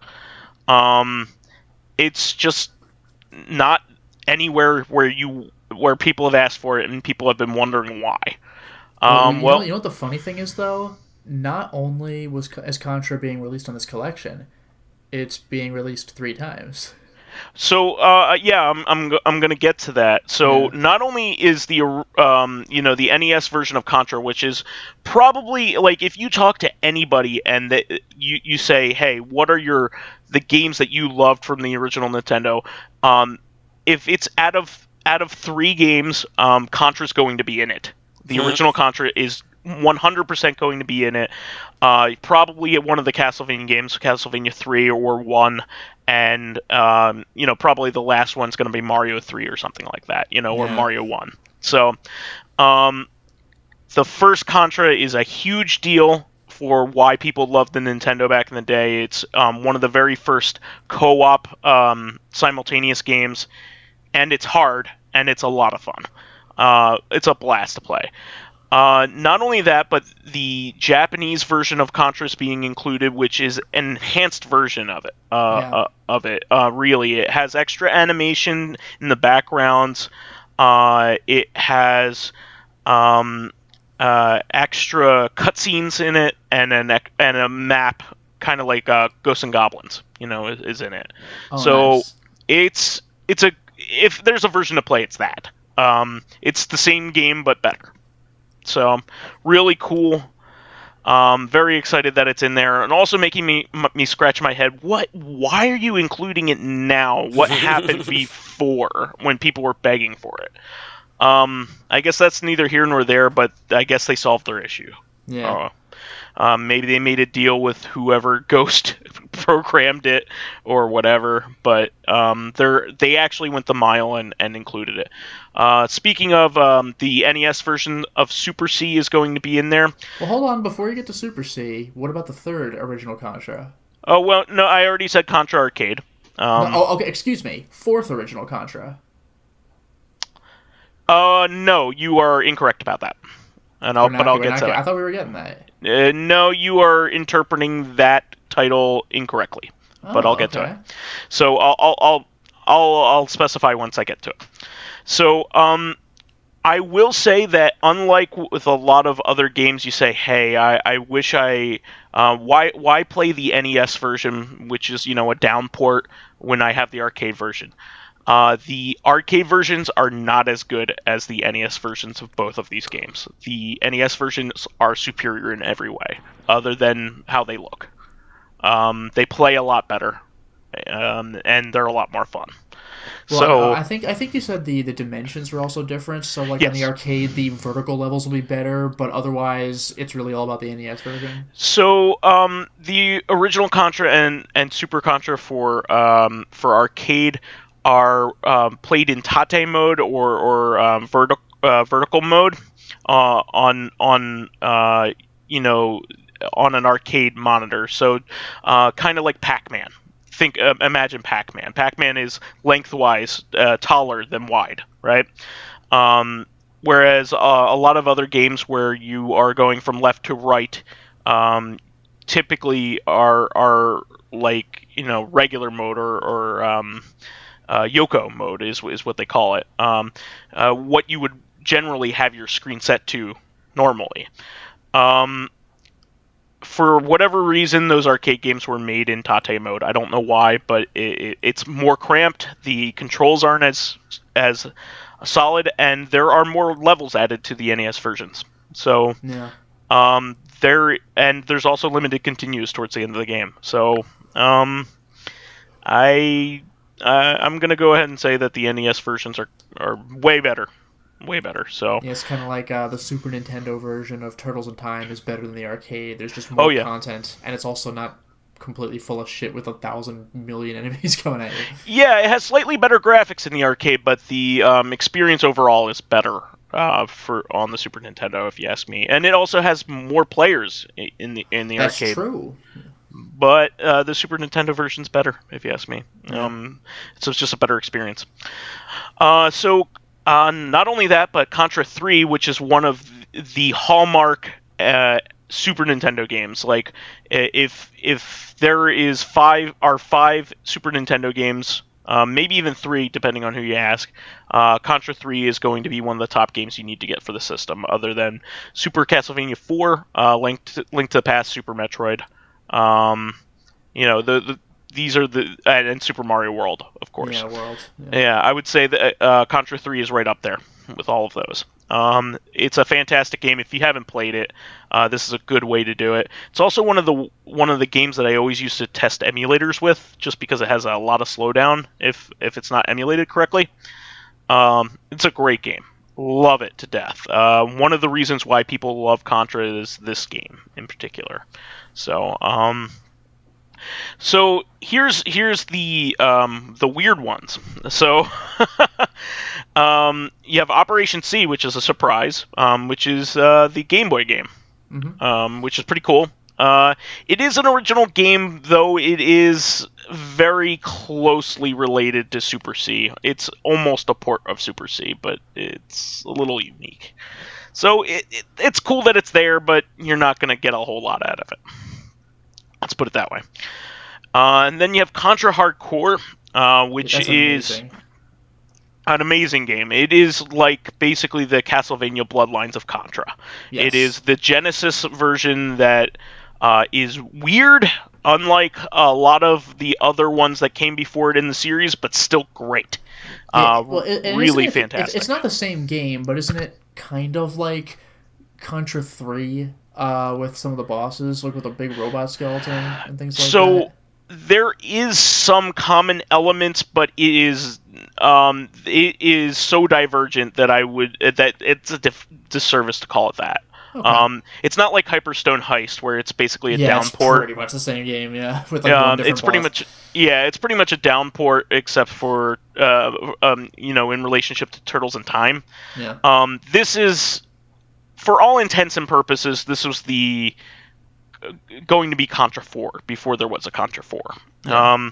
It's just not anywhere where people have asked for it, and people have been wondering why. You know what the funny thing is, though? Not only is Contra being released on this collection, it's being released 3 times. So yeah, I'm gonna get to that. So not only is the the NES version of Contra, which is probably like if you talk to anybody and you say, hey, what are the games that you loved from the original Nintendo? If it's out of 3 games, Contra's going to be in it. The original Contra is 100% going to be in it. Probably at one of the Castlevania games, Castlevania 3 or 1, and probably the last one's going to be Mario 3 or something like that, or Mario 1. So the first Contra is a huge deal for why people loved the Nintendo back in the day. It's one of the very first co-op simultaneous games, and it's hard, and it's a lot of fun. It's a blast to play. Not only that, but the Japanese version of Contra is being included, which is an enhanced version of it. Really, it has extra animation in the backgrounds. It has extra cutscenes in it, and a map, kind of like Ghosts and Goblins, is in it. Oh, so nice. if there's a version to play, it's that. It's the same game but better. So really cool. Very excited that it's in there, and also making me scratch my head. Why are you including it now? What happened before when people were begging for it? I guess that's neither here nor there, but I guess they solved their issue. Yeah. Maybe they made a deal with whoever Ghost programmed it or whatever, but they actually went the mile and included it. Speaking of, the NES version of Super C is going to be in there. Well, hold on. Before you get to Super C, what about the 3rd original Contra? Oh, well, no, I already said Contra Arcade. Okay, excuse me. 4th original Contra. No, you are incorrect about that. I'll get to that. I thought we were getting that. No, you are interpreting that title incorrectly, but I'll get to it. So I'll specify once I get to it. So I will say that unlike with a lot of other games, you say, "Hey, I wish why play the NES version, which is a downport when I have the arcade version." The arcade versions are not as good as the NES versions of both of these games. The NES versions are superior in every way, other than how they look. They play a lot better, and they're a lot more fun. Well, so I think you said the dimensions were also different. So like yes. on the arcade, the vertical levels will be better, but otherwise, it's really all about the NES version. So the original Contra and Super Contra for arcade are played in Tate mode or vertical mode on on an arcade monitor. So kind of like Pac-Man. Imagine Pac-Man. Pac-Man is lengthwise taller than wide, right? Whereas a lot of other games where you are going from left to right typically are like regular mode or Yoko mode is what they call it. What you would generally have your screen set to normally. For whatever reason, those arcade games were made in Tate mode. I don't know why, but it's more cramped. The controls aren't as solid, and there are more levels added to the NES versions. So, yeah. There's also limited continues towards the end of the game. So, I'm gonna go ahead and say that the NES versions are way better. Way better. So yeah, it's kind of like the Super Nintendo version of Turtles in Time is better than the arcade. There's just more content, and it's also not completely full of shit with 1,000 million enemies coming at you. Yeah, it has slightly better graphics in the arcade, but the experience overall is better on the Super Nintendo, if you ask me. And it also has more players in the arcade. That's true. But the Super Nintendo version's better, if you ask me. Yeah. So it's just a better experience. Not only that, but Contra 3, which is one of the hallmark Super Nintendo games. Like, if there is five Super Nintendo games, maybe even 3, depending on who you ask, Contra 3 is going to be one of the top games you need to get for the system, other than Super Castlevania 4, Link to the Past, Super Metroid. These are and Super Mario World, of course. Yeah, World. Yeah, I would say that Contra 3 is right up there with all of those. It's a fantastic game. If you haven't played it, this is a good way to do it. It's also one of the games that I always used to test emulators with, just because it has a lot of slowdown if it's not emulated correctly. It's a great game. Love it to death. One of the reasons why people love Contra is this game in particular. So here's the weird ones. So you have Operation C, which is a surprise, which is the Game Boy game, which is pretty cool. It is an original game, though it is very closely related to Super C. It's almost a port of Super C, but it's a little unique. So it's cool that it's there, but you're not going to get a whole lot out of it. Let's put it that way. And then you have Contra Hardcore, which is an amazing game. It is like basically the Castlevania Bloodlines of Contra. Yes. It is the Genesis version that is weird, unlike a lot of the other ones that came before it in the series, but still great. Really fantastic. It's not the same game, but isn't it kind of like Contra 3 with some of the bosses, like with a big robot skeleton and things like that? So there is some common elements, but it is so divergent that it's a disservice to call it that. Okay. It's not like Hyperstone Heist, where it's basically a downport. It's pretty much the same game, yeah. With like one different it's pretty boss. It's pretty much a downport, except for in relationship to Turtles in Time. Yeah. This is, for all intents and purposes, this was going to be Contra 4 before there was a Contra 4. Yeah.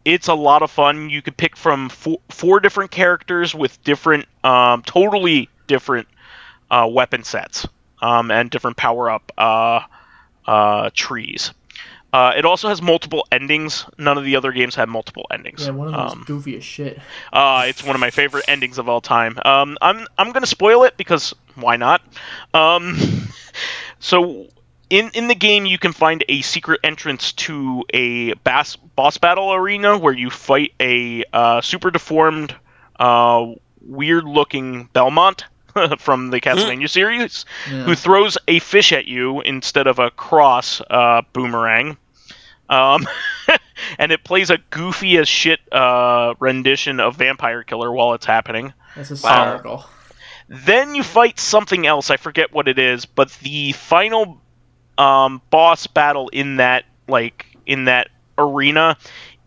It's a lot of fun. You could pick from four different characters with different, totally different weapon sets and different power-up trees. It also has multiple endings. None of the other games have multiple endings. Yeah, one of those goofy as shit. It's one of my favorite endings of all time. I'm gonna spoil it because why not? So in the game you can find a secret entrance to a boss battle arena where you fight a super deformed, weird-looking Belmont from the Castlevania series, who throws a fish at you instead of a cross boomerang. And it plays a goofy as shit rendition of Vampire Killer while it's happening. That's hysterical. Then you fight something else. I forget what it is, but the final boss battle in that arena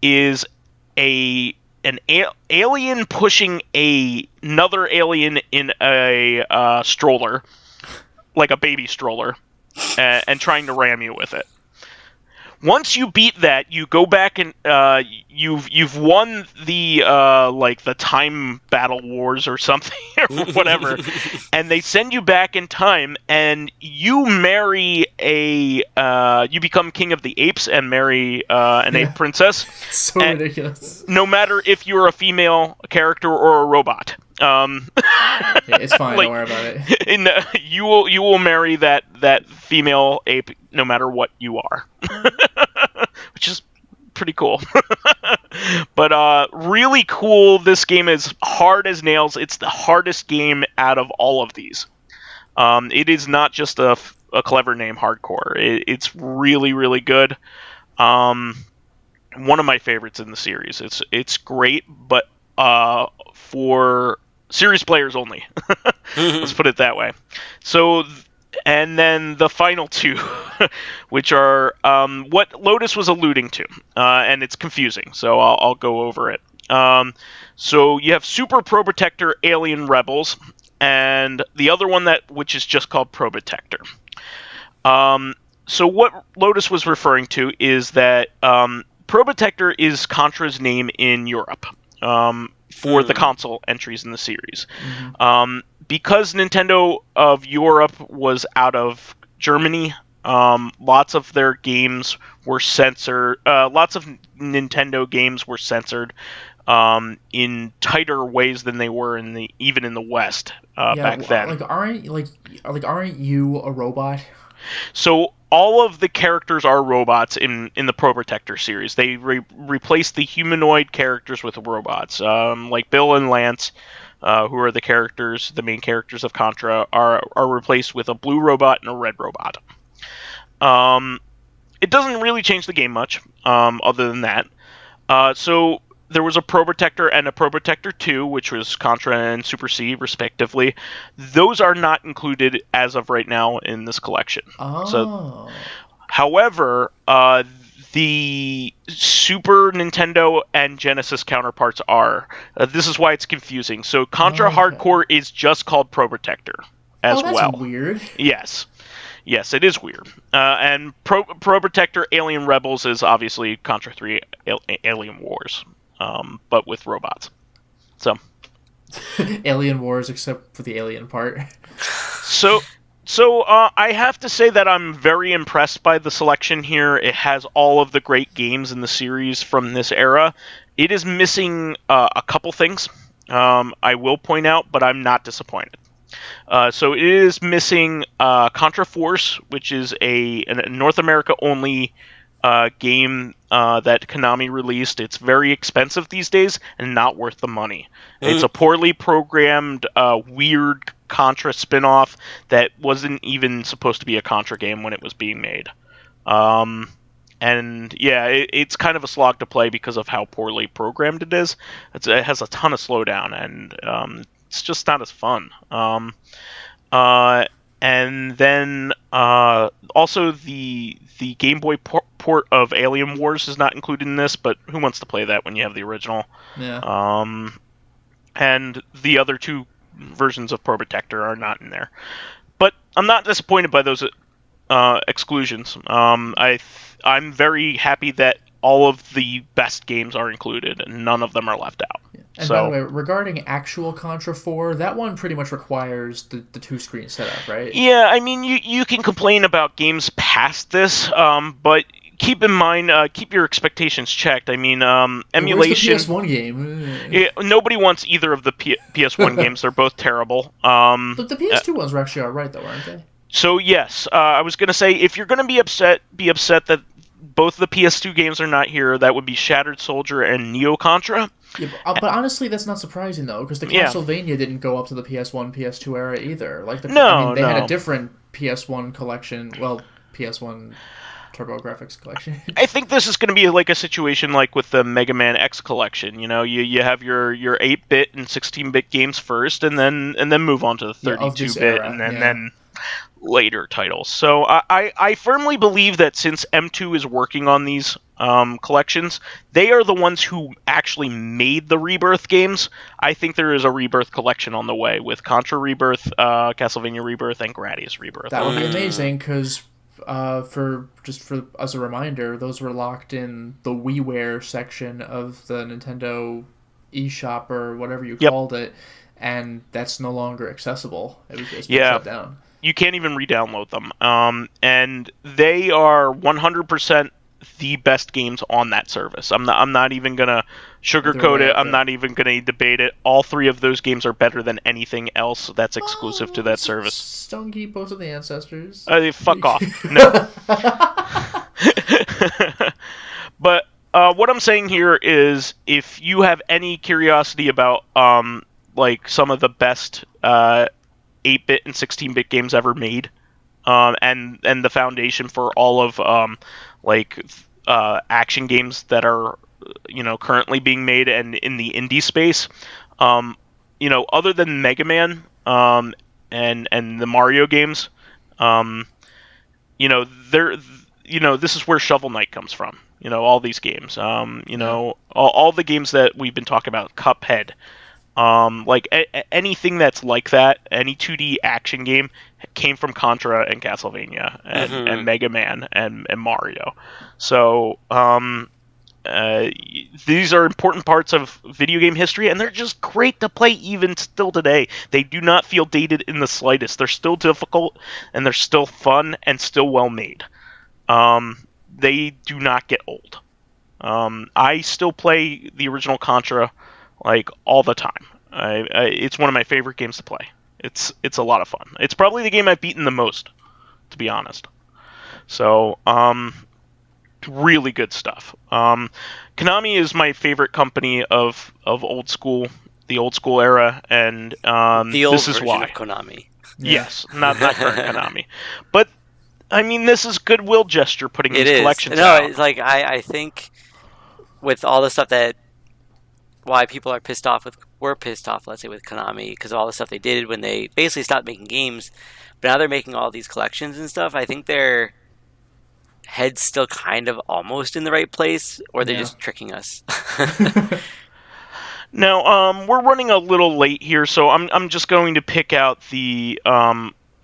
is an alien pushing another alien in a stroller, like a baby stroller, and trying to ram you with it. Once you beat that, you go back and you've won the the time battle wars or something or whatever, and they send you back in time, and you marry you become king of the apes and marry an ape princess. So ridiculous. No matter if you're a female character or a robot. It's fine. Don't worry about it. You will marry that female ape no matter what you are, which is pretty cool. But really cool. This game is hard as nails. It's the hardest game out of all of these. It is not just a clever name, hardcore. It's really, really good. One of my favorites in the series. It's great, but for series players only. Let's put it that way. So, and then the final two, which are what Lotus was alluding to, and it's confusing, so I'll go over it. So you have Super Pro Protector Alien Rebels, and the other one which is just called Pro Protector. So what Lotus was referring to is that Pro Protector is Contra's name in Europe. For the console entries in the series. Because Nintendo of Europe was out of Germany, lots of their games were censored. Lots of Nintendo games were censored in tighter ways than they were even in the West back then. Aren't you a robot? So all of the characters are robots in the Pro Protector series. They replaced the humanoid characters with robots. Like Bill and Lance, who are the main characters of Contra, are replaced with a blue robot and a red robot. It doesn't really change the game much, other than that. So there was a Pro Protector and a Pro Protector 2, which was Contra and Super C, respectively. Those are not included as of right now in this collection. So, however, the Super Nintendo and Genesis counterparts are. This is why it's confusing. So Contra Hardcore is just called Pro Protector as well. That's weird. Yes, it is weird. And Pro Protector Alien Rebels is obviously Contra 3 Alien Wars. But with robots. So Alien Wars, except for the alien part. So I have to say that I'm very impressed by the selection here. It has all of the great games in the series from this era. It is missing a couple things, I will point out, but I'm not disappointed. So it is missing Contra Force, which is a North America only game that Konami released. It's very expensive these days and not worth the money. It's a poorly programmed, weird Contra spin-off that wasn't even supposed to be a Contra game when it was being made. And yeah, it's kind of a slog to play because of how poorly programmed it is. It has a ton of slowdown, and it's just not as fun. And then also the Game Boy port of Alien Wars is not included in this, but who wants to play that when you have the original? Yeah. And the other two versions of Pro Protector are not in there. But I'm not disappointed by those exclusions. I'm very happy that all of the best games are included and none of them are left out. Yeah. And by the way, regarding actual Contra 4, that one pretty much requires the two-screen setup, right? Yeah, I mean, you can complain about games past this, but keep in mind, keep your expectations checked. I mean, emulation. Where's the PS1 game? Nobody wants either of the PS1 games. They're both terrible. But the PS2 ones were actually alright, though, aren't they? So yes, I was going to say, if you're going to be upset that both the PS2 games are not here. That would be Shattered Soldier and Neo Contra. Yeah, but honestly, that's not surprising though, because the Castlevania didn't go up to the PS1, PS2 era either. Like they had a different PS1 collection. Well, PS1 TurboGrafx collection. I think this is going to be like a situation like with the Mega Man X collection. You know, you have your 8-bit and 16-bit games first, and then move on to the 32-bit, and then later titles. So I firmly believe that since M2 is working on these collections, they are the ones who actually made the Rebirth games. I think there is a Rebirth collection on the way with Contra Rebirth, Castlevania Rebirth, and Gradius Rebirth. That would be amazing, because for as a reminder, those were locked in the WiiWare section of the Nintendo eShop or whatever you called it, and that's no longer accessible. It's been shut down. You can't even re-download them. And they are 100% the best games on that service. I'm not even going to sugarcoat it. I'm not even going to debate it. All three of those games are better than anything else that's exclusive to that service. Don't keep posting the ancestors. Fuck off. No. But what I'm saying here is, if you have any curiosity about like some of the best 8-bit and 16-bit games ever made, and the foundation for all of action games that are currently being made and in the indie space, other than Mega Man and the Mario games, this is where Shovel Knight comes from. All these games, all the games that we've been talking about, Cuphead. Anything that's like that, any 2D action game came from Contra and Castlevania and Mega Man and Mario. So these are important parts of video game history, and they're just great to play even still today. They do not feel dated in the slightest. They're still difficult, and they're still fun and still well made. They do not get old. I still play the original Contra all the time. It's one of my favorite games to play. It's a lot of fun. It's probably the game I've beaten the most, to be honest. So, really good stuff. Konami is my favorite company of old school, the old school era, and this is why. Of Konami. Yes, not current Konami, but I mean, this is goodwill gesture putting these collections out. No, it's I think with all the stuff why people are pissed off let's say with Konami, because of all the stuff they did when they basically stopped making games, but now they're making all these collections and stuff. I think their head's still kind of almost in the right place, or they're just tricking us. Now, we're running a little late here, so I'm just going to pick out the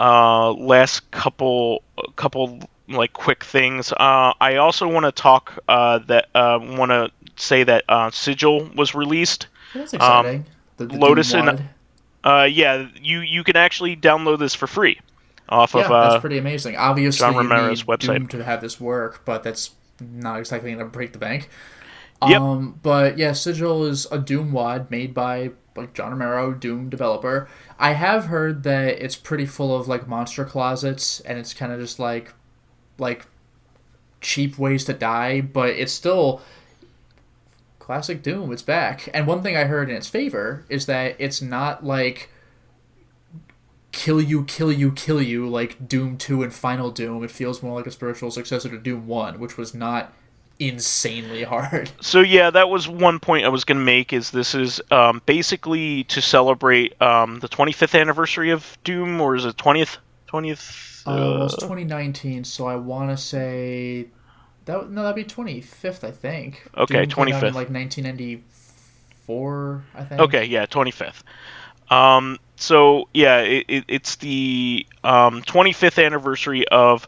last couple quick things. I also want to talk say that Sigil was released. That's exciting. The Lotus and you can actually download this for free off of that's pretty amazing. Obviously, John Romero's website. Doom to have this work, but that's not exactly going to break the bank. Yep. But yeah, Sigil is a Doom WAD made by John Romero, Doom developer. I have heard that it's pretty full of monster closets, and it's kind of just like cheap ways to die, but it's still classic Doom. It's back. And one thing I heard in its favor is that it's not kill you like Doom 2 and Final Doom. It feels more like a spiritual successor to Doom 1, which was not insanely hard. So yeah, that was one point I was going to make, is this is basically to celebrate the 25th anniversary of Doom, or is it 20th? It was 2019, so I want to say that'd be 25th, I think. Okay, Doom 25th. In 1994, I think. Okay, yeah, 25th. So yeah, it's the 25th anniversary of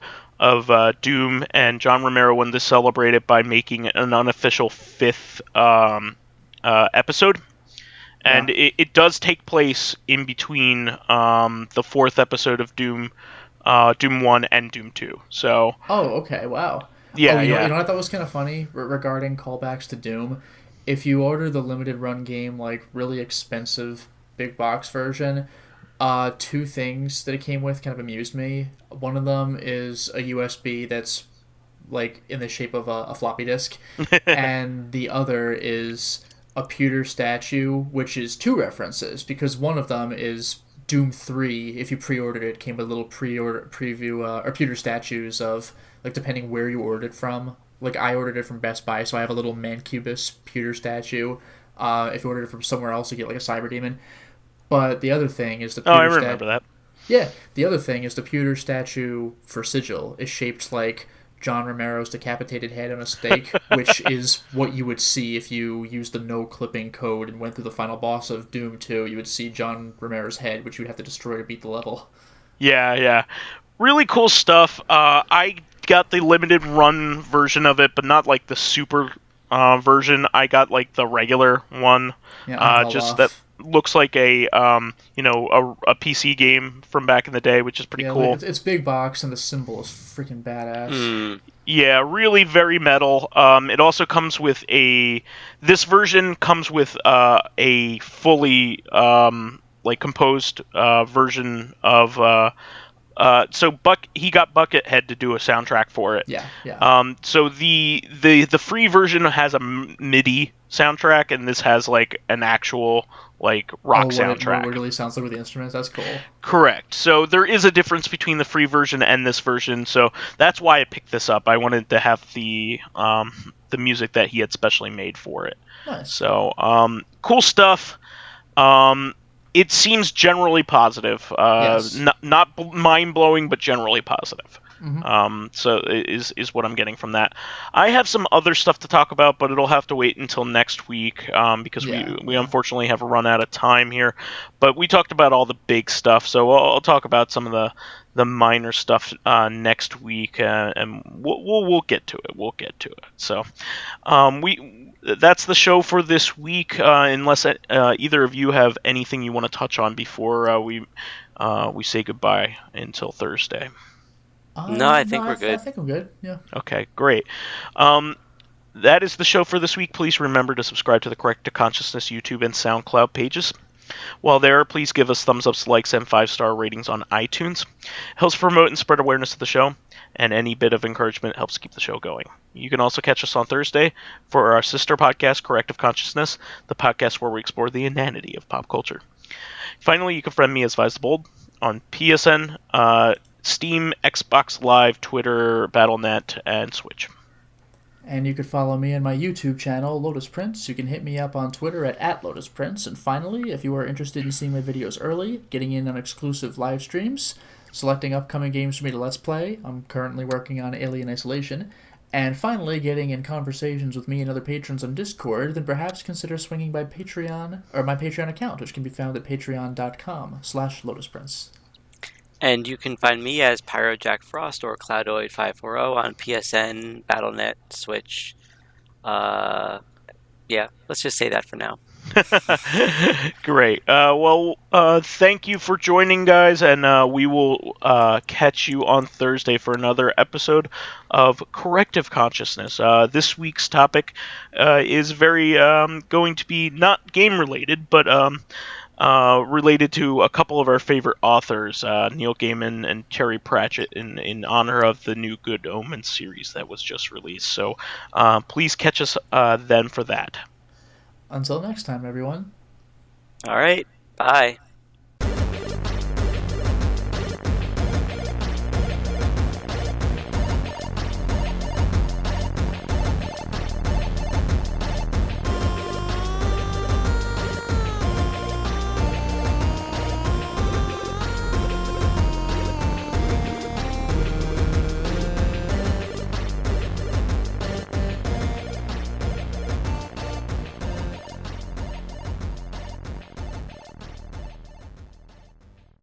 Doom, and John Romero wanted to celebrate it by making an unofficial 5th episode. And it does take place in between the 4th episode of Doom, Doom 1 and Doom 2. So. Oh, okay, wow. Yeah, you know what I thought was kind of funny regarding callbacks to Doom? If you order the limited run game, like really expensive big box version, two things that it came with kind of amused me. One of them is a USB that's like in the shape of a floppy disk, and the other is a pewter statue, which is two references because one of them is Doom 3. If you pre-ordered it, came with a little pre-order preview or pewter statues of, like, depending where you ordered it from. Like, I ordered it from Best Buy, so I have a little Mancubus pewter statue. If you ordered it from somewhere else, you get like a Cyber Demon. But the other thing is the pewter I remember that. Yeah, the other thing is the pewter statue for Sigil is shaped like John Romero's decapitated head on a stake, which is what you would see if you used the no-clipping code and went through the final boss of Doom 2. You would see John Romero's head, which you would have to destroy to beat the level. Yeah. Really cool stuff. I got the limited run version of it, but not like the super version. I got like the regular one. Yeah, just that looks like a PC game from back in the day, which is pretty cool. Like it's big box and the symbol is freaking badass. Yeah, really very metal. It also comes with this version comes with a fully composed version of so he got Buckethead to do a soundtrack for it. Yeah. So the free version has a MIDI soundtrack, and this has like an actual like rock soundtrack. What it really sounds like with the instruments. That's cool. Correct. So there is a difference between the free version and this version. So that's why I picked this up. I wanted to have the music that he had specially made for it. Nice. So cool stuff. It seems generally positive. Yes. Not mind-blowing, but generally positive. Mm-hmm. So is what I'm getting from that. I have some other stuff to talk about, but it'll have to wait until next week because we unfortunately have run out of time here. But we talked about all the big stuff, so I'll talk about some of the minor stuff next week, and we'll get to it. We'll get to it. So that's the show for this week. Unless either of you have anything you want to touch on before we say goodbye until Thursday. No, I think we're good. I think I'm good, yeah. Okay, great. That is the show for this week. Please remember to subscribe to the Corrective Consciousness YouTube and Soundcloud pages. While there, please give us thumbs ups, likes, and 5-star ratings on iTunes. Helps promote and spread awareness of the show, and any bit of encouragement helps keep the show going. You can also catch us on Thursday for our sister podcast, Corrective Consciousness, the podcast where we explore the inanity of pop culture. Finally, you can friend me as vysethebold on PSN, Steam, Xbox Live, Twitter, Battle.net, and Switch. And you could follow me on my YouTube channel, Lotus Prince. You can hit me up on Twitter at Lotus Prince. And finally, if you are interested in seeing my videos early, getting in on exclusive live streams, selecting upcoming games for me to Let's Play, I'm currently working on Alien Isolation, and finally getting in conversations with me and other patrons on Discord, then perhaps consider swinging by Patreon, or my Patreon account, which can be found at patreon.com/LotusPrince. And you can find me as PyroJackFrost or Cloudoid540 on PSN, Battle.net, Switch. Yeah, let's just say that for now. Great. Thank you for joining, guys, and we will catch you on Thursday for another episode of Corrective Consciousness. This week's topic is very going to be not game-related, but related to a couple of our favorite authors, Neil Gaiman and Terry Pratchett, in honor of the new Good Omens series that was just released. So please catch us then for that. Until next time, everyone. All right. Bye.